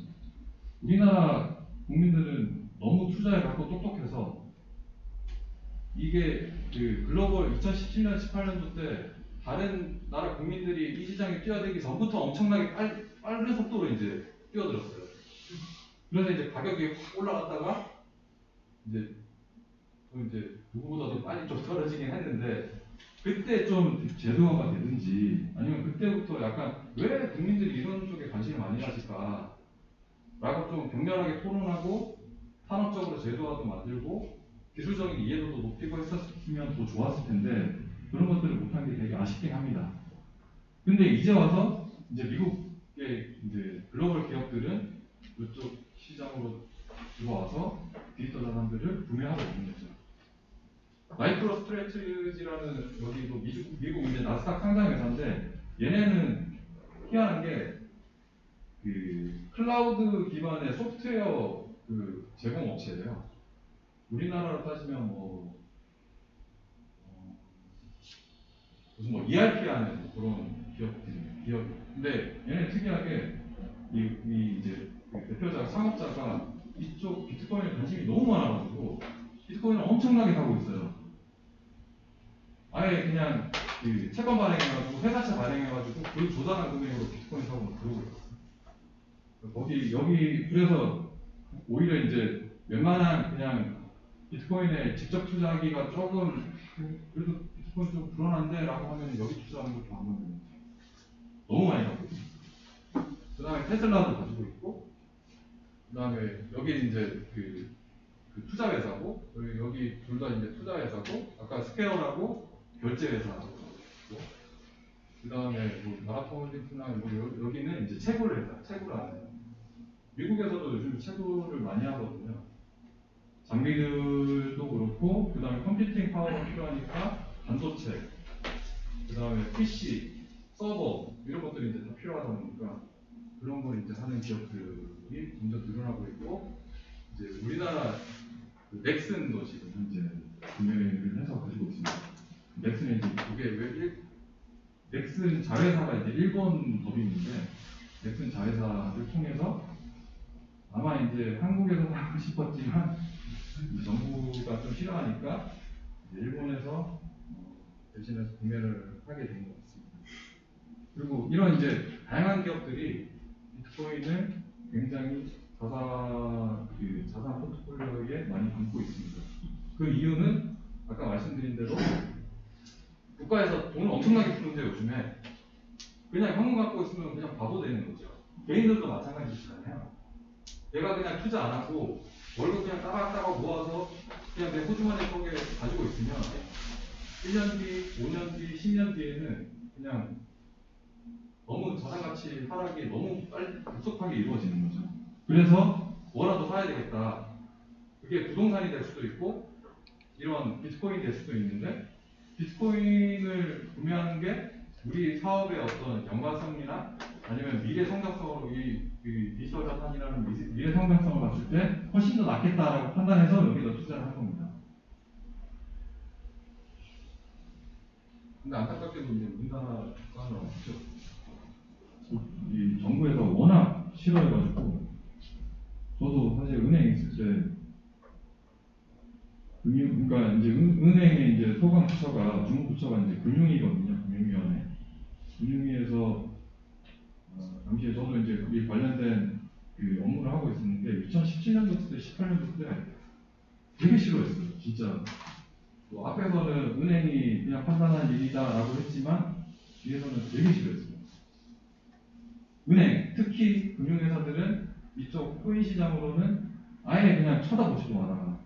우리나라 국민들은 너무 투자에 갖고 똑똑해서 이게 그 글로벌 2017년 18년도 때 다른 나라 국민들이 이 시장에 뛰어들기 전부터 엄청나게 빠른 속도로 이제 뛰어들었어요. 그래서 이제 가격이 확 올라갔다가 이제 누구보다도 빨리 좀 떨어지긴 했는데 그때 좀 제도화가 되든지 아니면 그때부터 약간 왜 국민들이 이런 쪽에 관심을 많이 가질까 라고 좀 격렬하게 토론하고 산업적으로 제도화도 만들고 기술적인 이해도도 높이고 했었으면 더 좋았을 텐데 그런 것들을 못한 게 되게 아쉽긴 합니다. 근데 이제 와서 이제 미국의 이제 글로벌 기업들은 이쪽 시장으로 들어와서 디지털 자산들을 구매하고 있는 거죠. 마이크로 스트레치지라는 여기도 미국 이제 나스닥 상장 회사인데 얘네는 희한한 게 그 클라우드 기반의 소프트웨어 그 제공 업체예요. 우리나라로 따지면 무슨 ERP 하는 그런 기업. 근데 얘네 특이하게 이제 그 대표자 창업자가 이쪽 비트코인에 관심이 너무 많아가지고 비트코인을 엄청나게 사고 있어요. 아예 그냥 그 채권 발행해가지고 회사채 발행해가지고 그 조달한 금액으로 비트코인 사고 막 그러고 있어요. 여기 그래서 오히려 이제 웬만한 그냥 비트코인에 직접 투자하기가 조금 그래도 비트코인 좀 불안한데 라고 하면 여기 투자하는 것도 방법이 있죠. 너무 많이 갖고 있어요. 그 다음에 테슬라도 가지고 있고, 그 다음에 여기 이제 그 투자 회사고, 여기 둘 다 이제 투자 회사고, 아까 스퀘어라고 결제 회사고, 그 다음에 뭐 마라톤 홀딩스나 뭐 여기는 이제 채굴 회사, 채굴하는. 미국에서도 요즘 채굴을 많이 하거든요. 장비들도 그렇고, 그 다음에 컴퓨팅 파워가 필요하니까 반도체, 그 다음에 PC, 서버 이런 것들이 이제 다 필요하다 보니까 그런 걸 이제 하는 기업들이 점점 늘어나고 있고, 이제 우리나라 그 넥슨도 지금 현재 구매를 해서 가지고 있습니다. 넥슨이 이제 그게 넥슨 자회사가 이제 일본 법인인데, 넥슨 자회사를 통해서 아마 이제 한국에서 하고 싶었지만 정부가 좀 싫어하니까 이제 일본에서 대신해서 구매를 하게 된 것 같습니다. 그리고 이런 이제 다양한 기업들이 비트코인을 굉장히 자산 포트폴리오에 많이 담고 있습니다. 그 이유는 아까 말씀드린 대로 국가에서 돈을 엄청나게 푸는데 요즘에 그냥 현금 갖고 있으면 그냥 바보 되는 거죠. 개인들도 마찬가지잖아요. 내가 그냥 투자 안 하고 월급 그냥 따박따박 모아서 그냥 내 호주머니 속에 가지고 있으면 1년 뒤, 5년 뒤, 10년 뒤에는 그냥 너무 자산가치 하락이 너무 빨리 급속하게 이루어지는 거죠. 그래서 뭐라도 사야 되겠다. 그게 부동산이 될 수도 있고 이런 비트코인이 될 수도 있는데, 비트코인을 구매하는 게 우리 사업의 어떤 연관성이나 아니면 미래 성장성으로 이 디지털 자산이라는 미래 성장성을 봤을 때 훨씬 더 낫겠다라고 판단해서 여기다 투자를 한 겁니다. 근데 안타깝게도 이제 우리나라 국가는 없죠. 이 정부에서 워낙 싫어해가지고, 저도 사실 은행에 있을 때 그러니까 이제 은행의 이제 소관 부처가 주무 부처가 이제 금융위거든요. 금융위원회. 금융위에서 당시에 저도 이제 거기 관련된 그 업무를 하고 있었는데 2017년도 때, 18년도 때 되게 싫어했어요. 진짜. 뭐 앞에서는 은행이 그냥 판단한 일이다라고 했지만 뒤에서는 되게 싫어했어요. 은행, 특히 금융회사들은 이쪽 코인 시장으로는 아예 그냥 쳐다보지도 마라.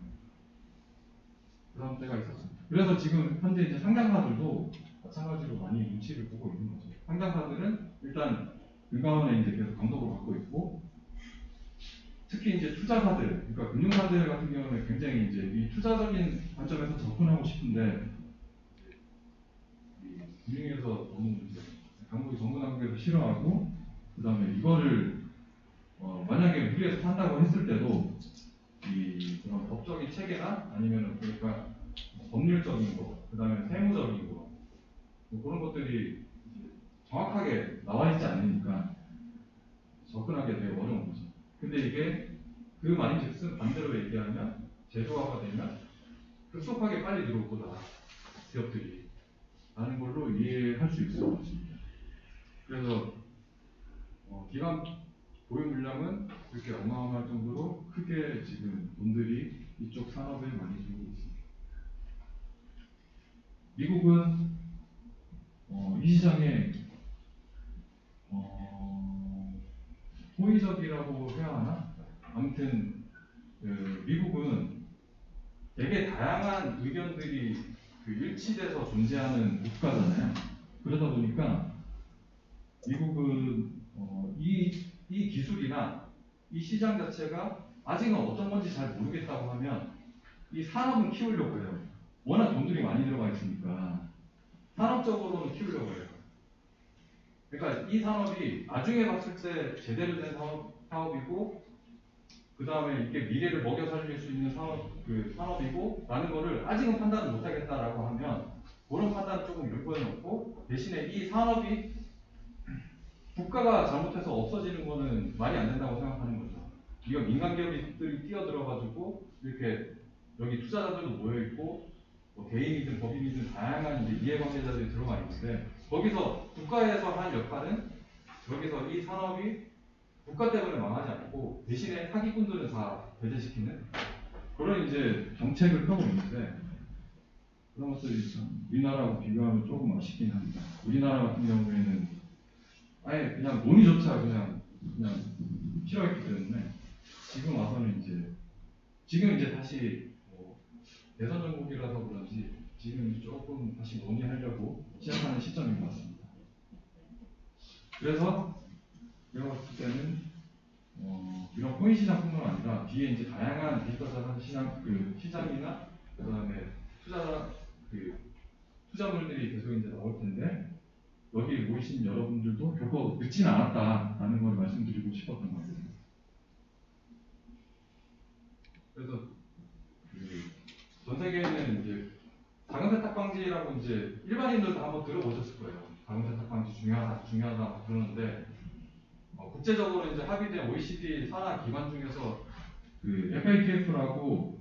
그런 때가 있었습니다. 그래서 지금 현재 이제 상장사들도 마찬가지로 많이 눈치를 보고 있는 거죠. 상장사들은 일단 금감원에 이제 계속 감독을 받고 있고, 특히 이제 투자사들, 그러니까 금융사들 같은 경우는 굉장히 이제 이 투자적인 관점에서 접근하고 싶은데, 이 금융에서 너무 이제 정부 당국에서 싫어하고, 그 다음에 이거를 만약에 무리해서 산다고 했을 때도 이 그런 법적인 체계나 아니면은 그러니까 법률적인 거, 그 다음에 세무적인 거, 뭐 그런 것들이 정확하게 나와 있지 않으니까 접근하기 되게 어려운 거죠. 근데 이게 그 말인즉슨 반대로 얘기하면 제도화가 되면 급속하게 빨리 들어올 거다, 기업들이 라는 걸로 이해할 수 있을 것 같습니다. 그래서 기관 보유 물량은 그렇게 어마어마할 정도로 크게 지금 돈들이 이쪽 산업에 많이 들어오고 있습니다. 미국은 이 시장에 호의적이라고 해야 하나? 아무튼 미국은 되게 다양한 의견들이 일치돼서 존재하는 국가잖아요. 그러다 보니까 미국은 이 기술이나 이 시장 자체가 아직은 어떤 건지 잘 모르겠다고 하면 이 산업은 키우려고 해요. 워낙 돈들이 많이 들어가 있으니까 산업적으로는 키우려고 해요. 그러니까 이 산업이 나중에 봤을 때 제대로 된 사업이고, 그 다음에 이게 미래를 먹여 살릴 수 있는 산업이고 라는 거를 아직은 판단을 못하겠다라고 하면 그런 판단은 조금 여건이 없고, 대신에 이 산업이 국가가 잘못해서 없어지는 거는 말이 안 된다고 생각하는 거죠. 이거 민간 기업들이 뛰어들어가지고 이렇게 여기 투자자들도 모여있고 뭐 개인이든 법인이든 다양한 이제 이해관계자들이 들어가 있는데, 거기서 국가에서 할 역할은 여기서 이 산업이 국가 때문에 망하지 않고 대신에 사기꾼들은 다 배제시키는 그런 이제 정책을 펴고 있는데 그런 것들이 참 우리나라하고 비교하면 조금 아쉽긴 합니다. 우리나라 같은 경우에는 아예 그냥 논의조차 그냥 싫어했기 때문에 지금 와서는 지금 이제 다시 뭐 대선 정국이라서 그런지 지금 조금 다시 논의하려고 시작하는 시점인 것 같습니다. 그래서 제가 봤을 때는 이런 코인 시장뿐만 아니라 뒤에 이제 다양한 디지털 자산 시장 시장이나 그다음에 투자물들이 계속 이제 나올 텐데 여기 모이신 여러분들도 결코 늦지는 않았다라는 걸 말씀드리고 싶었던 것 같아요. 그래서 전 세계에는 이제 자금 세탁 방지라고 이제 일반인들도 한번 들어보셨을 거예요. 자금 세탁 방지 중요하다 그러는데 국제적으로 이제 합의된 OECD 산하 기관 중에서 FATF라고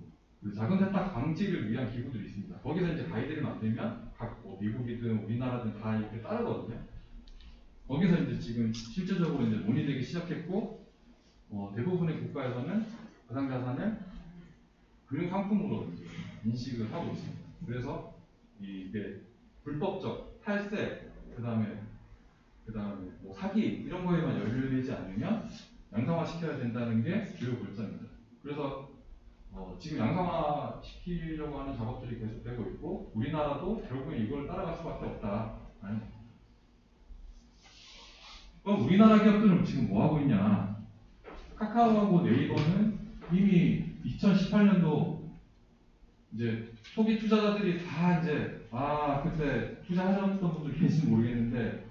자금 세탁 방지를 위한 기구들이 있습니다. 거기서 이제 가이드를 만들면 각 미국이든 우리나라든 다 이렇게 따르거든요. 거기서 이제 지금 실질적으로 이제 논의되기 시작했고 대부분의 국가에서는 가상자산을 금융상품으로 인식을 하고 있습니다. 그래서 이게 불법적 탈세, 그다음에 뭐 사기 이런 거에만 연루되지 않으면 양성화 시켜야 된다는 게 주요 골자입니다. 그래서 지금 양성화 시키려고 하는 작업들이 계속되고 있고 우리나라도 결국엔 이걸 따라갈 수밖에 없다. 그럼 우리나라 기업들은 지금 뭐 하고 있냐? 카카오하고 네이버는 이미 2018년도 이제 초기 투자자들이 다 이제 그때 투자하셨던 분들 계신지 모르겠는데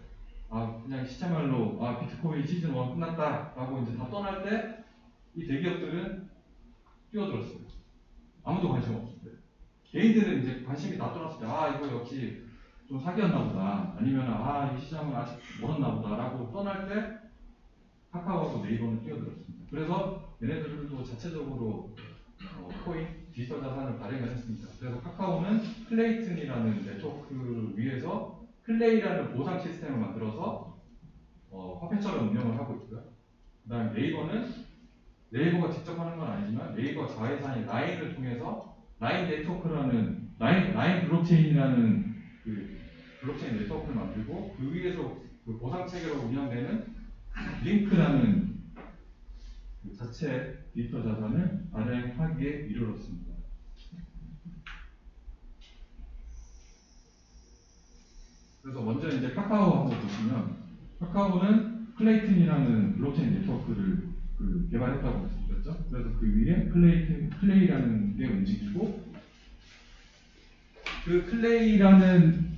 그냥 시체말로 비트코인 시즌 1 끝났다라고 이제 다 떠날 때 이 대기업들은 뛰어들었어요. 아무도 관심 없을 때. 개인들은 이제 관심이 다 떠났을 때 이거 역시 좀 사기였나 보다. 아니면 이 시장은 아직 멀었나 보다라고 떠날 때 카카오하고 네이버는 뛰어들었습니다. 그래서 얘네들도 자체적으로 코인, 디지털 자산을 발행을 했습니다. 그래서 카카오는 클레이튼이라는 네트워크 위에서 클레이라는 보상 시스템을 만들어서 화폐처럼 운영을 하고 있고요. 그 다음에 네이버가 직접 하는 건 아니지만 네이버 자회사인 라인을 통해서 라인 네트워크라는 라인 블록체인이라는 블록체인 네트워크를 만들고 그 위에서 보상 체계로 운영되는 링크라는 자체 디지털 자산을 발행하기에 이르렀습니다. 그래서 먼저 이제 카카오 한번 보시면 카카오는 클레이튼이라는 블록체인 네트워크를 개발했다고 말씀드렸죠. 그래서 그 위에 클레이라는 게 움직이고 클레이라는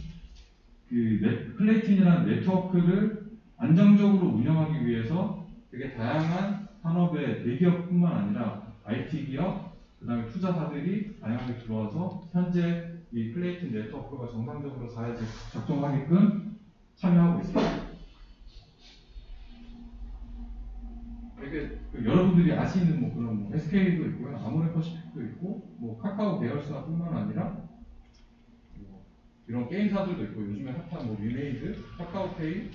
클레이튼이라는 네트워크를 안정적으로 운영하기 위해서 되게 다양한 산업의 대기업뿐만 아니라 IT 기업, 그다음에 투자사들이 다양하게 들어와서 현재 이 클레이튼 네트워크가 정상적으로 잘 작동하게끔 참여하고 있습니다. 되게 여러분들이 아시는 그런 SK도 있고요, 아모레퍼시픽도 있고, 카카오 계열사뿐만 아니라 이런 게임사들도 있고, 요즘에 핫한 위메이드, 카카오페이,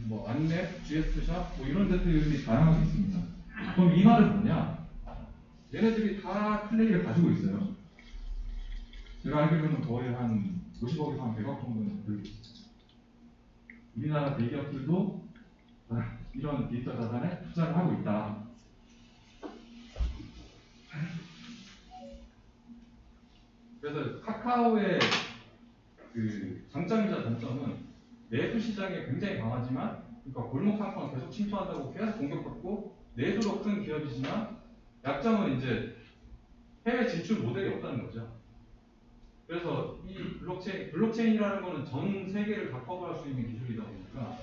안랩, GS샵 이런 데들이 다양하게 있습니다. 그럼 이 말은 뭐냐? 얘네들이 다 클레이를 가지고 있어요. 제가 알기로는 거의 한 50억에서 한 100억 정도는 들고 있습니다. 우리나라 대기업들도 이런 디지털 자산에 투자를 하고 있다. 그래서 카카오의 장점이자 단점은 내수 시장에 굉장히 강하지만, 그러니까 골목 상권을 계속 침투한다고 계속 공격받고 내수로 큰 기업이지만, 약점은 이제 해외 진출 모델이 없다는 거죠. 그래서 이 블록체인이라는 거는 전 세계를 다 커버할 수 있는 기술이다 보니까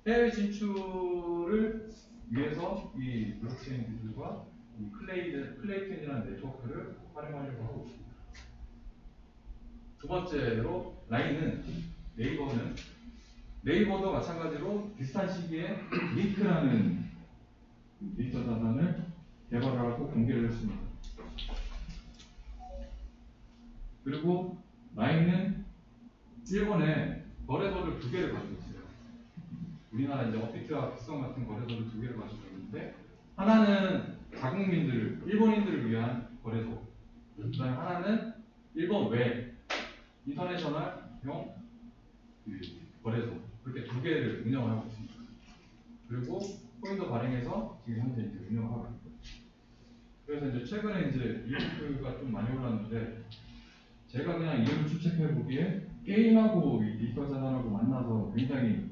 해외 진출을 위해서 이 블록체인 기술과 이 클레이튼이라는 네트워크를 활용하려고 하고 있습니다. 두 번째로 네이버도 마찬가지로 비슷한 시기에 링크라는 디지털 자산을 개발하고 공개를 했습니다. 그리고 라인은 일본에 거래소를 2개를 가지고 있어요. 우리나라 이제 업비트와 비썸 같은 거래소를 2개를 가지고 있는데, 하나는 자국민들, 일본인들을 위한 번째는 일본 외 인터내셔널형 거래소 그렇게 두 개를 운영을 하고 있습니다. 그리고 코인도 발행해서 지금 현재 이제 운영을 하고 있고요. 그래서 이제 최근에 이제 리스크가 좀 많이 올랐는데 제가 그냥 이름을 추측해 보기에 게임하고 이 디지털 자산하고 만나서 굉장히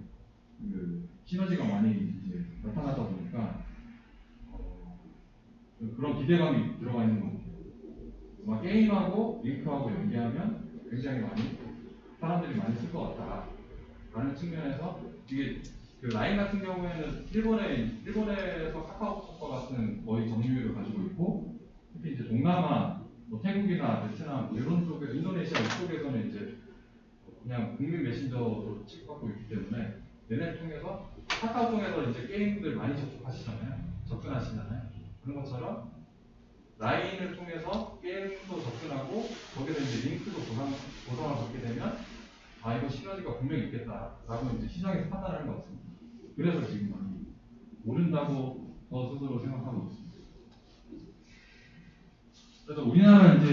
시너지가 많이 이제 나타나다 보니까 그런 기대감이 들어가 있는 것 같아요. 아마 게임하고 링크하고 연계하면 굉장히 많이 사람들이 많이 쓸 것 같다라는 측면에서 이게 그 라인 같은 경우에는 일본에서 카카오톡과 같은 거의 점유율을 가지고 있고 특히 이제 동남아 뭐 태국이나 베트남 이런 쪽에 인도네시아 이쪽에서는 이제 그냥 국민 메신저로 취급받고 있기 때문에 얘네를 통해서 카카오 통해서 이제 게임들 많이 접근하시잖아요. 그런 것처럼 라인을 통해서 게임도 접근하고 거기서 이제 링크도 보상을 받게 되면 아 이거 시너지가 분명히 있겠다라고 이제 시장에서 판단하는 것 같습니다. 그래서 지금 많이 오른다고 저 스스로 생각하고 있습니다. 그래서 우리나라 이제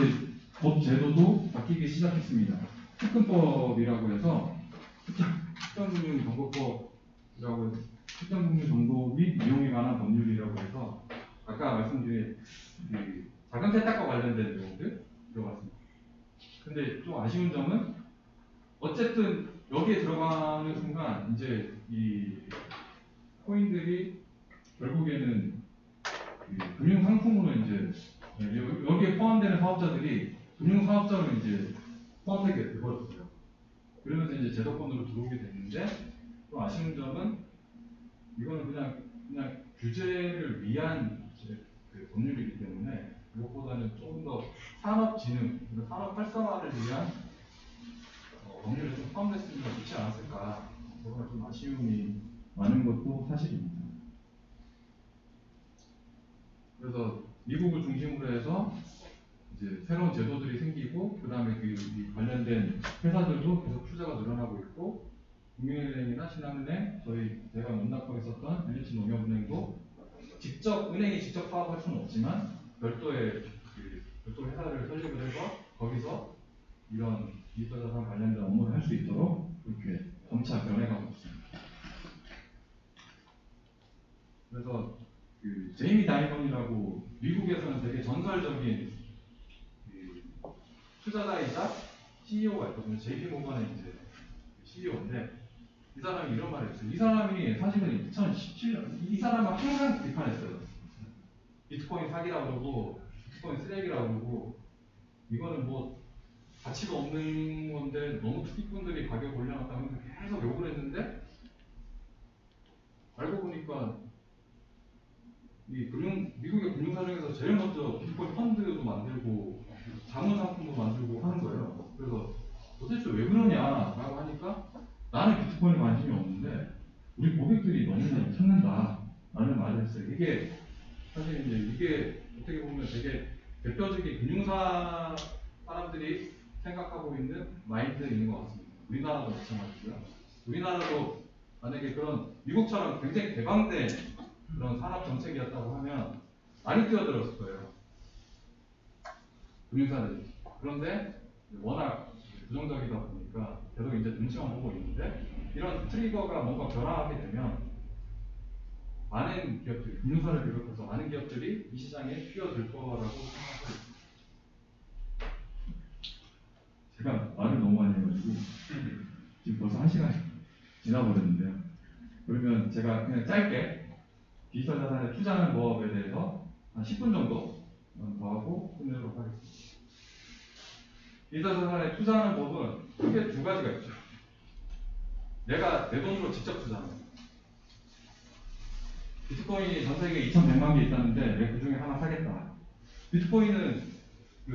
법 제도도 바뀌기 시작했습니다. 특근법이라고 해서 특정금융정보법이라고 해서 특정금융정보 및 이용에 관한 법률이라고 해서 아까 말씀드린 그 자금 세탁과 관련된 내용들 들어갔습니다. 근데 좀 아쉬운 점은 어쨌든 여기에 들어가는 순간 이제 이 코인들이 결국에는 금융 상품으로 이제 여기에 포함되는 사업자들이 금융 사업자로 이제 포함되게 되버렸어요. 그러면서 이제 제도권으로 들어오게 됐는데 좀 아쉬운 점은 이거는 그냥 규제를 위한 그 법률이기 때문에 이것보다는 조금 더 산업진흥, 산업 활성화를 위한 법률에 좀 포함됐으면 좋지 않았을까. 그런 좀 아쉬움이 많은 것도 사실입니다. 그래서 미국을 중심으로 해서 이제 새로운 제도들이 생기고 그 다음에 그 관련된 회사들도 계속 투자가 늘어나고 있고 국민은행이나 신한은행, 제가 논답하고 있었던 NH농협은행도 은행이 직접 사업할 수는 없지만 별도 회사를 설립을 해서 거기서 이런 디지털 자산 관련된 업무를 할 수 있도록 그렇게 점차 변해가고 있습니다. 그래서 제이미 다이먼이라고 미국에서는 되게 전설적인 투자자이자 CEO가 있거든요. JP 모건의 이제 CEO인데 이 사람이 이런 말을 했어요. 이 사람이 사실은 2017년 이 사람은 항상 비판했어요. 비트코인 사기라고 그러고 비트코인 쓰레기라고 그러고 이거는 뭐 가치가 없는 건데 너무 투기꾼들이 가격 올려놨다고 하면서 계속 욕을 했는데 알고 보니까 미국의 금융사정에서 제일 먼저 비트코인 펀드도 만들고 자문상품도 만들고 하는 거예요. 그래서 도대체 왜 그러냐라고 하니까 나는 비트코인에 관심이 없는데 우리 고객들이 너무나 찾는다라는 말을 했어요. 이게 사실 이게 어떻게 보면 되게 대표적인 금융사 사람들이 생각하고 있는 마인드인 것 같습니다. 우리나라도 마찬가지고요. 우리나라도 만약에 그런 미국처럼 굉장히 개방된 그런 산업 정책이었다고 하면 많이 뛰어들었을 거예요. 금융사들이. 그런데 워낙 부정적이다 보니까 계속 이제 눈치만 보고 있는데 이런 트리거가 뭔가 변화하게 되면 많은 기업들이, 금융사를 비롯해서 많은 기업들이 이 시장에 뛰어들 거라고 생각하고 있습니다. 제가 말을 너무 많이 해가지고 지금 벌써 1시간이 지나버렸는데요. 그러면 제가 그냥 짧게 디지털 자산에 투자하는 법에 대해서 한 10분 정도 더 하고 끝내도록 하겠습니다. 디지털 자산에 투자하는 법은 크게 두 가지가 있죠. 내가 내 돈으로 직접 투자하는 거. 비트코인이 전 세계에 2,100만 개 있다는데 내가 그 중에 하나 사겠다. 비트코인은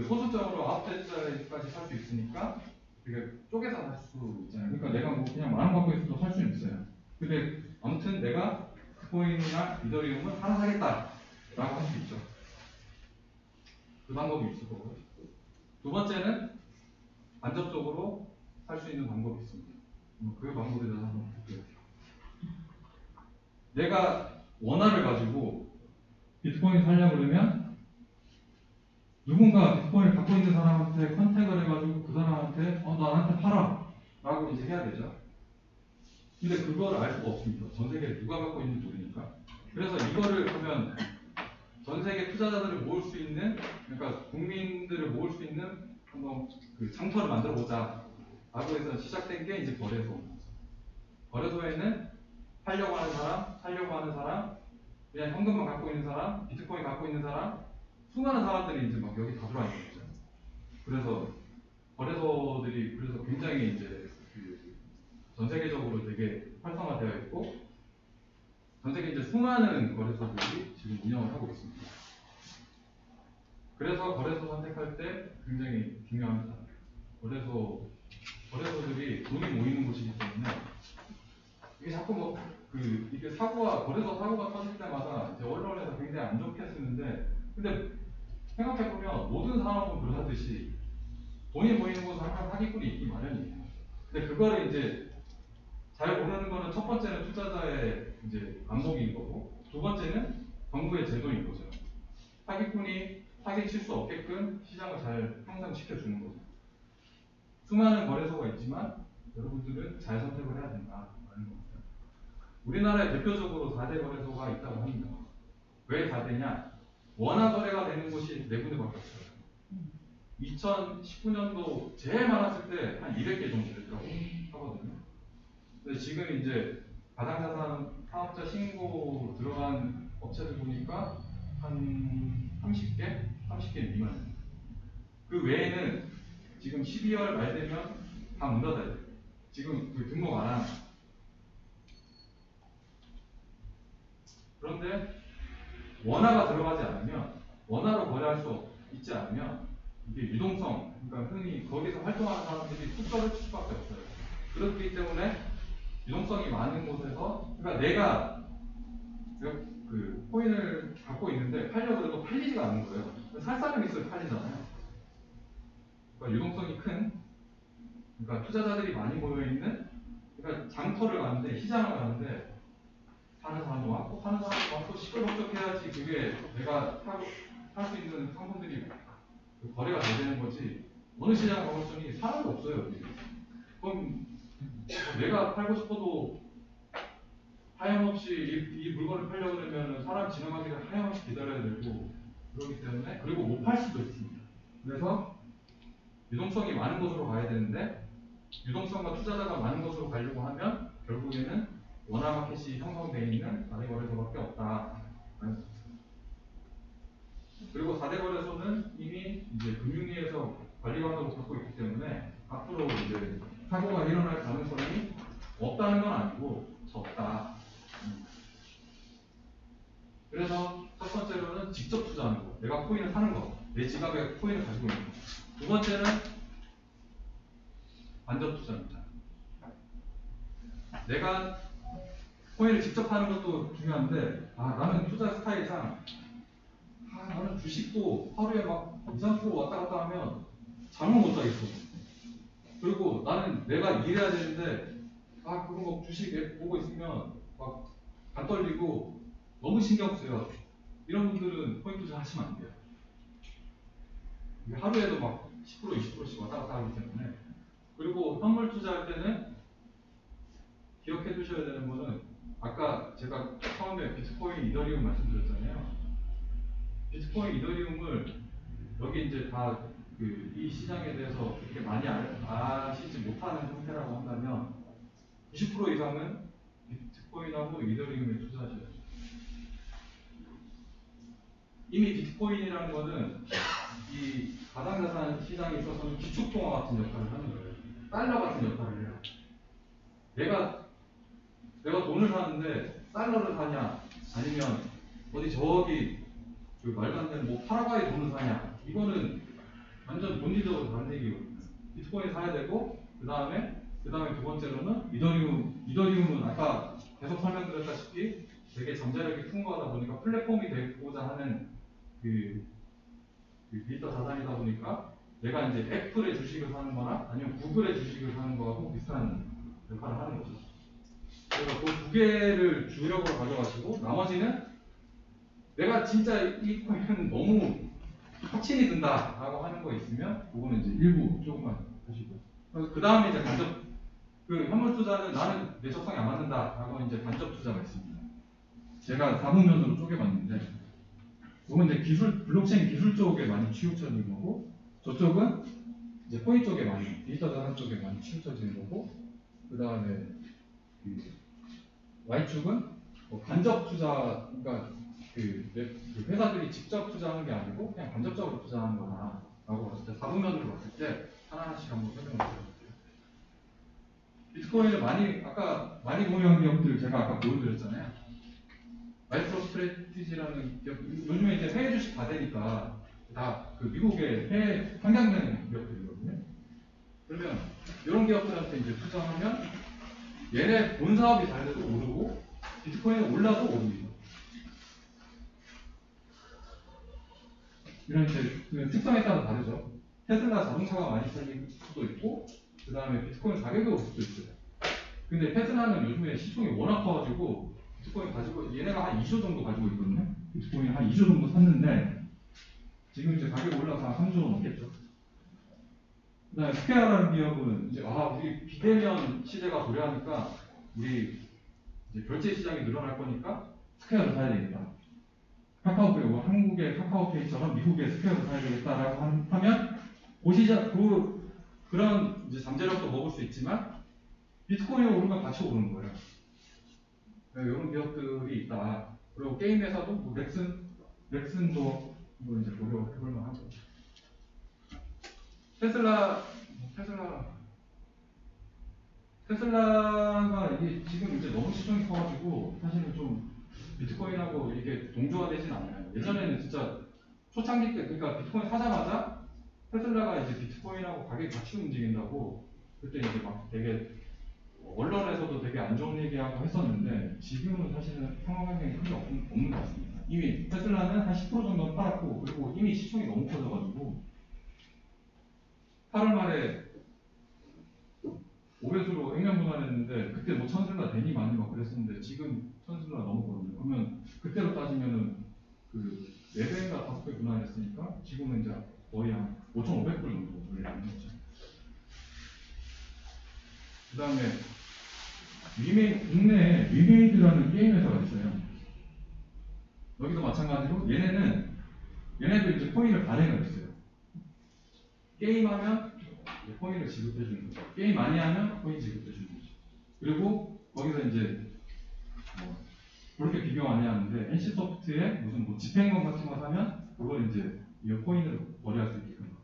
소수적으로 9대짜리까지 살 수 있으니까 되게 쪼개서 살 수 있잖아요. 그러니까 내가 뭐 그냥 10,000원 갖고 있어도 살 수는 있어요. 근데 아무튼 내가 비트코인이나 이더리움은 하나 사겠다 라고 할 수 있죠. 그 방법이 있을 거고요. 두 번째는 간접적으로 살 수 있는 방법이 있습니다. 그 방법에 대해서 한번 볼게요. 내가 원화를 가지고 비트코인 살려고 그러면 누군가 비트코인을 갖고 있는 사람한테 컨택을 해가지고 그 사람한테 나한테 팔아 라고 이제 해야 되죠. 근데 그걸 알 수가 없습니다. 전 세계에 누가 갖고 있는지 모르니까. 그래서 이거를 하면 전 세계 투자자들을 모을 수 있는, 그러니까 국민들을 모을 수 있는 한번 그 장터를 만들어 보자 라고 해서 시작된 게 이제 거래소. 거래소에는 팔려고 하는 사람, 사려고 하는 사람, 그냥 현금만 갖고 있는 사람, 비트코인 갖고 있는 사람, 수많은 사람들이 이제 막 여기 다 들어와 있는 거죠. 그래서 거래소들이 그래서 굉장히 이제 전 세계적으로 되게 활성화되어 있고, 전 세계 이제 수많은 거래소들이 지금 운영을 하고 있습니다. 그래서 거래소 선택할 때 굉장히 중요합니다. 거래소들이 돈이 모이는 곳이기 때문에 이게 자꾸 이게 거래소 사고가 터질 때마다 이제 언론에서 굉장히 안 좋게 쓰는데, 근데 생각해보면 모든 산업은 그러듯이 돈이 모이는 곳은 항상 사기꾼이 있기 마련이에요. 근데 그거를 이제 잘 모르는 거는 첫 번째는 투자자의 이제 안목인 거고, 두 번째는 정부의 제도인 거죠. 사기꾼이 사기칠 수 없게끔 시장을 잘 형성시켜주는 거죠. 수많은 거래소가 있지만 여러분들은 잘 선택을 해야 된다라는 겁니다. 우리나라에 대표적으로 4대 거래소가 있다고 합니다. 왜 4대냐? 원화 거래가 되는 곳이 4군데밖에 없어요. 2019년도 제일 많았을 때 한 200개 정도 됐다고 하거든요. 근데 지금 이제 가상자산 사업자 신고 들어간 업체들 보니까 한 30개 미만입니다. 그 외에는 지금 12월 말 되면 다 문 닫아야 돼요. 지금 등록 안 하는. 그런데 원화가 들어가지 않으면, 원화로 거래할 수 있지 않으면 이게 유동성, 그러니까 흔히 거기서 활동하는 사람들이 숫자를 칠 수밖에 없어요. 그렇기 때문에 유동성이 많은 곳에서, 그러니까 내가 그 코인을 갖고 있는데 팔려고 해도 팔리지가 않는 거예요. 살 사람이 있어야 팔리잖아요. 그러니까 유동성이 큰, 그러니까 투자자들이 많이 모여 있는, 그러니까 장터를 가는데, 시장을 가는데 사는 사람도 많고 파는 사람도 많고 시끌벅적해야지 그게 내가 살 수 있는 상품들이 거래가 되는 거지. 어느 시장 가봤더니 사람이 없어요. 그럼 내가 팔고 싶어도 하염없이 이 물건을 팔려고 그러면 사람 지나가기를 하염없이 기다려야 되고, 그렇기 때문에, 그리고 못 팔 수도 있습니다. 그래서 유동성이 많은 곳으로 가야 되는데, 유동성과 투자자가 많은 곳으로 가려고 하면 결국에는 원화 마켓이 형성되어 있는 4대 거래소밖에 없다. 그리고 4대 거래소는 이미 이제 금융위에서 관리관으로 갖고 있기 때문에 앞으로 이제 사고가 일어날 가능성이 없다는 건 아니고 적다. 그래서 첫 번째로는 직접 투자하는 거, 내가 코인을 사는 거, 내 지갑에 코인을 가지고 있는 거. 두 번째는 간접 투자입니다. 내가 코인을 직접 하는 것도 중요한데, 나는 투자 스타일상 나는 주식도 하루에 막 2, 3% 왔다 갔다 하면 잠을 못 자겠어. 그리고 나는 내가 일해야 되는데 그거 뭐 주식 앱 보고 있으면 막 간 떨리고 너무 신경 쓰여. 이런 분들은 코인 투자 하시면 안 돼요. 하루에도 막 10%, 20%씩 왔다 갔다 하기 때문에. 그리고 현물 투자할 때는 기억해 두셔야 되는 거는, 아까 제가 처음에 비트코인, 이더리움 말씀드렸잖아요. 비트코인, 이더리움을 여기 이제 다 이 시장에 대해서 그렇게 많이 아시지 못하는 상태라고 한다면 90% 이상은 비트코인하고 이더리움에 투자하셔야 돼요. 이미 비트코인이라는 거는 이 가상자산 시장에 있어서는 기축통화 같은 역할을 하는 거예요. 달러 같은 역할을 해요. 내가 돈을 사는데 달러를 사냐, 아니면 어디 저기 말도 안 되는 뭐 파라과이 돈을 사냐, 이거는 완전 본질적으로 다른 얘기거든요. 비트코인 사야 되고, 그 다음에 두 번째로는 이더리움은 아까 계속 설명드렸다시피 되게 잠재력이 큰 거다 보니까 플랫폼이 되고자 하는 그 디지털 자산이다 보니까 내가 이제 애플의 주식을 사는 거나 아니면 구글의 주식을 사는 거하고 비슷한 역할을 하는 거죠. 그래서 그 두 개를 주력으로 가져가시고, 나머지는 내가 진짜 이 코인은 너무 확신이 든다라고 하는 거 있으면 그거는 이제 일부 조금만 하시고요. 그 다음에 이제 간접 그 현물 투자는 나는 내 적성에 안 맞는다라고 이제 간접 투자가 있습니다. 제가 4분면으로 쪼개봤는데 이건 이제 기술 블록체인 기술 쪽에 많이 치우쳐진 거고 저쪽은 이제 코인 쪽에 많이 디지털 자산 쪽에 많이 치우쳐진 거고 그 다음에 그 Y축은 뭐 간접 투자 그러니까 그 회사들이 직접 투자하는 게 아니고 그냥 간접적으로 투자하는 거다라고 봤을 때 4분면으로 봤을 때 하나하나씩 한번 설명을 드려볼게요. 비트코인을 아까 많이 보유한 기업들 제가 아까 보여드렸잖아요. 마이크로 스트래티지라는 기업, 요즘에 이제 해외 주식 다 되니까 다 그 미국의 해외 상장된 기업들이거든요. 그러면 이런 기업들한테 이제 투자하면 얘네 본 사업이 잘 돼도 오르고 비트코인이 올라도 오릅니다. 이런 이제 그 특성에 따라 다르죠. 테슬라 자동차가 많이 팔릴 수도 있고 그 다음에 비트코인 가격이 오를 수도 있어요. 근데 테슬라는 요즘에 시총이 워낙 커가지고 비트코인 가지고 얘네가 한 2조 정도 가지고 있거든요. 비트코인 한 2조 정도 샀는데 지금 이제 가격이 올라서 한 3조 넘겠죠. 그다음에 스퀘어라는 기업은 이제 우리 비대면 시대가 도래하니까 우리 이제 결제 시장이 늘어날 거니까 스퀘어를 사야 되겠다. 카카오페이, 한국의 카카오페이처럼 미국의 스퀘어를 사야 되겠다라고 하면 그런 이제 잠재력도 먹을 수 있지만 비트코인이 오르면 같이 오르는 거예요. 이런 기업들이 있다. 그리고 게임 회사도 뭐 넥슨도 이거 이제 고려해볼 만하죠. 테슬라가 이게 지금 이제 너무 시총이 커가지고 사실은 좀 비트코인하고 이게 동조화되진 않아요. 예전에는 진짜 초창기 때 그러니까 비트코인 사자마자 테슬라가 이제 비트코인하고 가격이 같이 움직인다고 그때 이제 막 되게 언론에서도 되게 안 좋은 얘기하고 했었는데 지금은 사실은 상황이 크게 없는 것 같습니다. 이미 테슬라는 한 10% 정도 팔았고 그리고 이미 시총이 너무 커져가지고 8월 말에 5배수로 액면분할했는데 그때 뭐 천슬라 되니 많이 막 그랬었는데 지금 천슬라 넘었거든요. 그러면 그때로 따지면은 그 4배인가 5배 분할했으니까 지금은 이제 거의 한 5,500불 정도 올리는 거죠. 그 다음에 국내에 리메이드라는 게임 회사가 있어요. 여기도 마찬가지로 얘네도 이제 코인을 발행을 했어요. 게임하면 코인을 지급해주는 거죠. 게임 많이 하면 코인 지급해주는 거죠. 그리고 거기서 이제 그렇게 비교 많이 하는데 NC소프트에 무슨 뭐 집행권 같은 거 사면 그걸 이제 이 코인으로 거래할 수 있게끔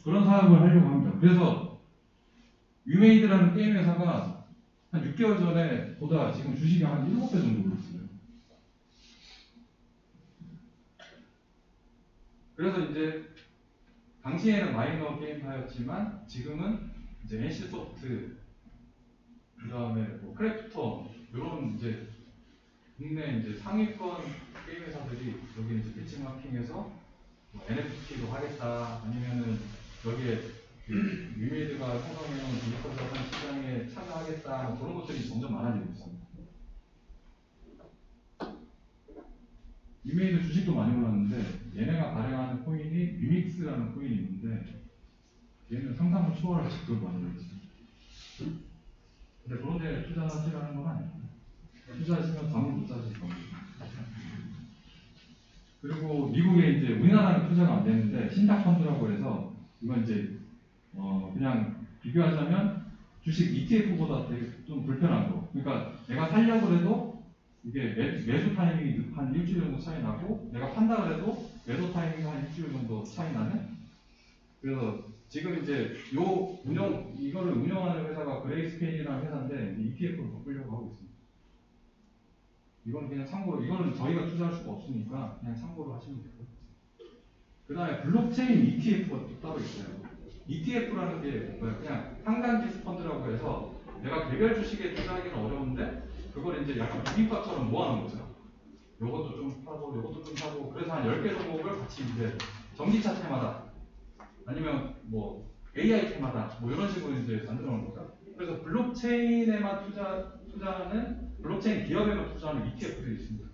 그런 사업을 하려고 합니다. 그래서 유메이드라는 게임 회사가 한 6개월 전에 보다 지금 주식이 한 7배 정도 올랐어요. 그래서 이제 당시에는 마이너 게임사였지만 지금은 이제 NC소프트 그다음에 뭐 크래프톤 이런 이제 국내 이제 상위권 게임 회사들이 여기 이제 피치마킹해서 뭐 NFT도 하겠다 아니면은 여기에 그 유메이드가 형성해놓은 디지털 자산 시장에 참여하겠다 뭐 그런 것들이 점점 많아지고 있습니다. 유메이드 주식도 많이 올랐는데 얘네가 발행하는 코인이 유믹스라는 코인이 있는데 얘는 상상을 초월할 정도로 많이 올랐습니다. 근데 그런 데 투자하시라는 건 아니에요. 투자하시면 잠을 못 자실 겁니다. 그리고 미국에 이제 우리나라는 투자가 안 되는데 신탁 펀드라고 해서 이건 이제 그냥 비교하자면 주식 ETF보다 되게 좀 불편한 거. 그러니까 내가 살려고 해도 이게 매수 타이밍이 한 일주일 정도 차이 나고 내가 판다 그래도 매도 타이밍이 한 일주일 정도 차이 나는. 그래서 지금 이제 이거를 운영하는 회사가 그레이스케일이라는 회사인데 ETF로 바꾸려고 하고 있습니다. 이거는 그냥 참고로, 이거는 저희가 투자할 수가 없으니까 그냥 참고로 하시면 되고요. 그 다음에 블록체인 ETF가 또 따로 있어요. ETF라는 게 뭐예요? 그냥 상단지수 펀드라고 해서 내가 개별 주식에 투자하기는 어려운데 그걸 이제 약간 비빔밥처럼 모아놓은 거죠. 요것도 좀 사고 요것도 좀 사고 그래서 한 10개 종목을 같이 이제 전기차 테마다 아니면 뭐 AI 테마다 뭐 이런 식으로 이제 만들어 놓은 거죠. 그래서 블록체인에만 투자하는 블록체인 기업에만 투자하는 ETF들이 있습니다.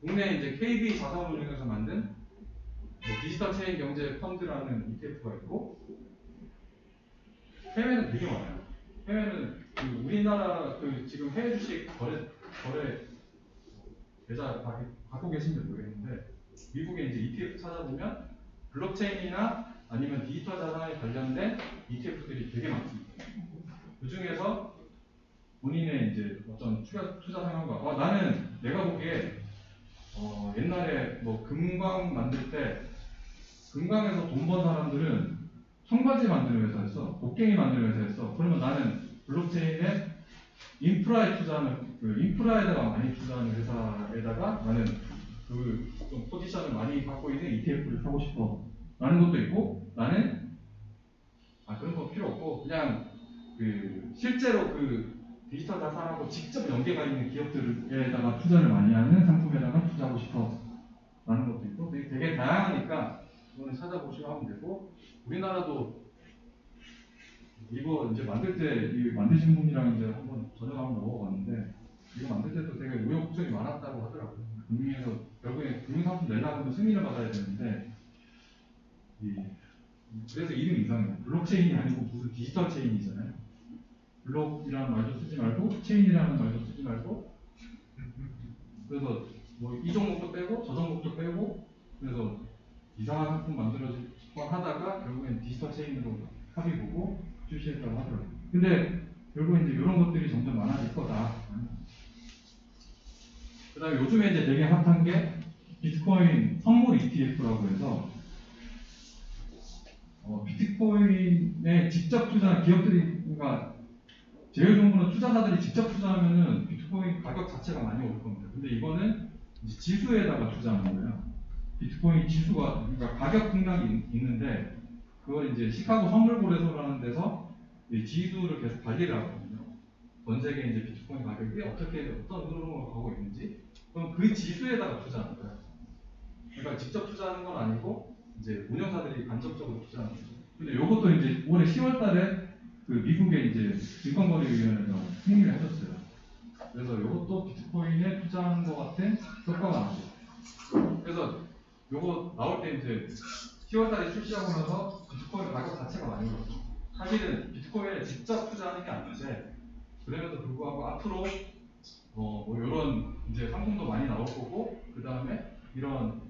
국내 이제 KB 자산운용에서 만든 뭐 디지털 체인 경제 펀드라는 ETF가 있고 해외는 되게 많아요. 해외는 그 우리나라 그 지금 해외 주식 거래 계좌 갖고 계신지 모르겠는데 미국에 이제 ETF 찾아보면 블록체인이나 아니면 디지털 자산에 관련된 ETF들이 되게 많습니다. 그 중에서 본인의 이제 어떤 투자 상황과 나는 내가 보기에 옛날에 뭐 금광 만들 때 금강에서 돈 번 사람들은 청바지 만드는 회사였어. 곡괭이 만드는 회사였어. 그러면 나는 블록체인에 인프라에 투자하는, 인프라에다가 많이 투자하는 회사에다가 나는 그 좀 포지션을 많이 갖고 있는 ETF를 사고 싶어. 라는 것도 있고, 나는, 그런 거 필요 없고, 그냥 실제로 디지털 자산하고 직접 연계가 있는 기업들에다가 투자를 많이 하는 상품에다가 투자하고 싶어. 라는 것도 있고, 되게 다양하니까, 이거는 찾아보시면 하면 되고, 우리나라도 이거 이제 만들 때 이 만드신 분이랑 이제 한번 저녁 한번 먹어봤는데 이거 만들 때도 되게 우여곡절이 많았다고 하더라고요. 금융에서 결국에 금융상품 내려고 하면 승인을 받아야 되는데 그래서 이름이 이상해요. 블록체인이 아니고 무슨 디지털 체인이잖아요. 블록이라는 말도 쓰지 말고 체인이라는 말도 쓰지 말고 그래서 뭐 이 종목도 빼고 저 종목도 빼고 그래서 이상한 상품 만들어질 하다가 결국엔 디지털 체인으로 합의 보고 출시했다고 하더라고요. 근데 결국엔 이제 이런 것들이 점점 많아질 거다. 그 다음에 요즘에 이제 되게 핫한 게 비트코인 선물 ETF라고 해서 비트코인에 직접 투자한 기업들이, 그러니까 제일 좋은 거는 투자자들이 직접 투자하면은 비트코인 가격 자체가 많이 오를 겁니다. 근데 이거는 이제 지수에다가 투자하는 거예요. 비트코인 지수가, 그러니까 가격 등락이 있는데, 그걸 이제 시카고 선물거래소라는 데서 지수를 계속 관리를 하거든요. 전 세계 이제 비트코인 가격이 어떤 흐름으로 가고 있는지, 그럼 그 지수에다가 투자하는 거예요. 그러니까 직접 투자하는 건 아니고, 이제 운영사들이 간접적으로 투자하는 거죠. 근데 이것도 이제 올해 10월 달에 미국의 이제 증권거래위원회가 승인을 해줬어요. 그래서 이것도 비트코인에 투자하는 것 같은 효과가 나죠. 그래서 요거 나올 때 이제 10월 달에 출시하고 나서 비트코인 가격 자체가 많이 올랐어요. 사실은 비트코인에 직접 투자하는 게 아닌데, 그럼에도 불구하고 앞으로 뭐 이런 이제 상품도 많이 나올 거고, 그 다음에 이런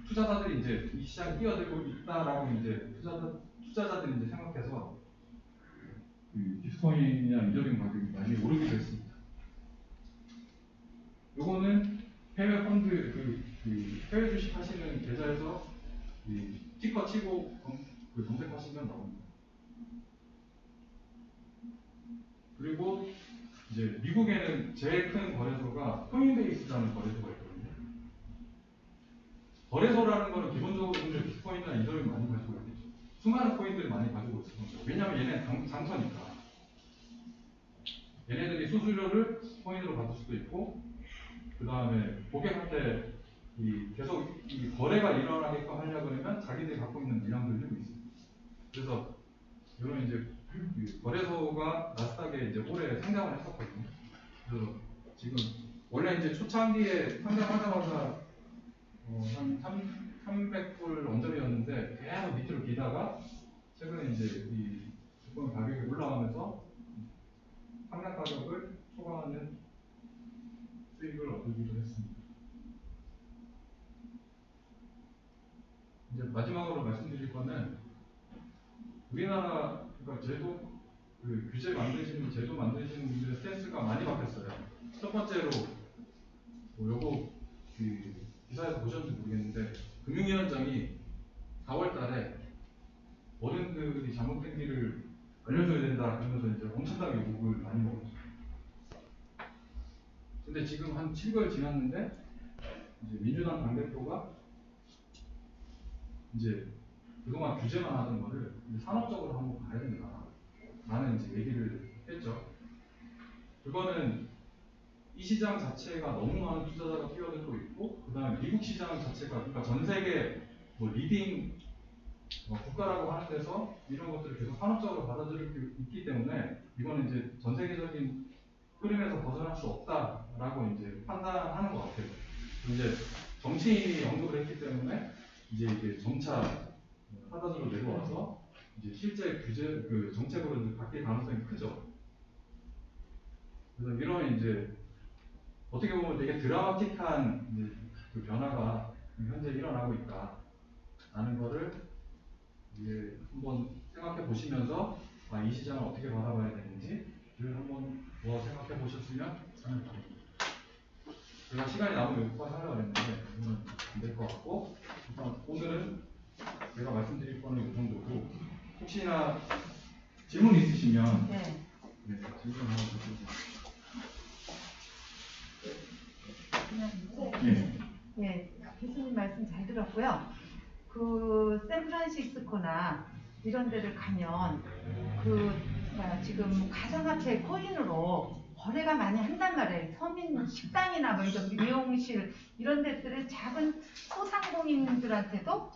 투자자들이 이제 이 시장에 뛰어들고 있다라고 이제 투자자들이 이제 생각해서 비트코인이나 이더리움 가격이 많이 오르기도 했습니다. 요거는 해외 펀드 해외 주식 하시는 계좌에서 티커 치고 검색하시면 나옵니다. 그리고 이제 미국에는 제일 큰 거래소가 코인베이스라는 거래소가 있거든요. 거래소라는 거는 기본적으로 근데 비트코인이나 이더리움 많이 가지고 있겠죠. 수많은 코인들을 많이 가지고 있습니다. 왜냐하면 얘네는 장터니까. 얘네들이 수수료를 코인으로 받을 수도 있고, 그 다음에 고객한테 계속 거래가 일어나게끔 하려고 하면 자기들이 갖고 있는 물량들이 좀 있습니다. 그래서 이런 이제 거래소가 나스닥에 이제 올해 상장을 했었거든요. 그래서 지금 원래 이제 초창기에 상장하자마자 한 300불 언저리였는데 계속 밑으로 기다가 최근에 이제 이 주권 가격이 올라가면서 상장 가격을 초과하는 수익을 얻기도 했습니다. 이제 마지막으로 말씀드릴 거는 우리나라 그러니까 제도 만드시는 분들의 스탠스가 많이 바뀌었어요. 첫 번째로 요거 기사에서 보셨는지 모르겠는데 금융위원장이 4월달에 어른들이 잘못된 길을 알려줘야 된다 그러면서 이제 엄청나게 욕을 많이 먹었어요. 근데 지금 한 7개월 지났는데 이제 민주당 당대표가 이제 그동안 규제만 하던 거를 산업적으로 한번 가야 된다. 라는 이제 얘기를 했죠. 그거는 이 시장 자체가 너무 많은 투자자가 뛰어들고 있고, 그 다음에 미국 시장 자체가, 그러니까 전 세계 뭐 리딩 국가라고 하는 데서 이런 것들을 계속 산업적으로 받아들일 수 있기 때문에 이거는 이제 전 세계적인 흐름에서 벗어날 수 없다라고 이제 판단하는 것 같아요. 이제 정치인이 언급을 했기 때문에 이제 이게 점차 하단으로 내려와서 이제 실제 규제 그 정책으로 이제 바뀔 가능성이 크죠. 그래서 이런 이제 어떻게 보면 되게 드라마틱한 이제 그 변화가 현재 일어나고 있다라는 거를 이제 한번 생각해 보시면서 이 시장을 어떻게 바라봐야 되는지를 한번 더 생각해 보셨으면 하는 바람입니다. 제가 시간이 남으면 여기까지 하려고 했는데 이건 안 될 것 같고 일단 오늘은 제가 말씀드릴 거는 이 정도고 혹시나 질문 있으시면 네. 질문 한번 주세요. 네. 네, 교수님 말씀 잘 들었고요. 그 샌프란시스코나 이런 데를 가면 지금 가상화폐 코인으로 거래가 많이 한단 말이에요. 서민 식당이나 뭐 이런 미용실 이런 데들의 작은 소상공인들한테도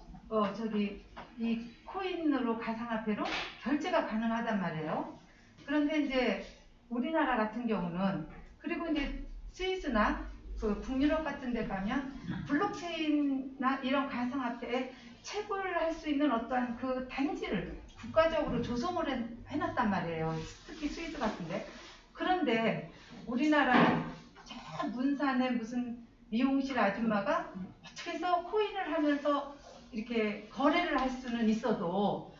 이 코인으로 가상화폐로 결제가 가능하단 말이에요. 그런데 이제 우리나라 같은 경우는 그리고 이제 스위스나 그 북유럽 같은 데 가면 블록체인이나 이런 가상화폐에 채굴할 수 있는 어떠한 그 단지를 국가적으로 조성을 해놨단 말이에요. 특히 스위스 같은데. 그런데 우리나라는 저 문산에 무슨 미용실 아줌마가 어떻게 해서 코인을 하면서 이렇게 거래를 할 수는 있어도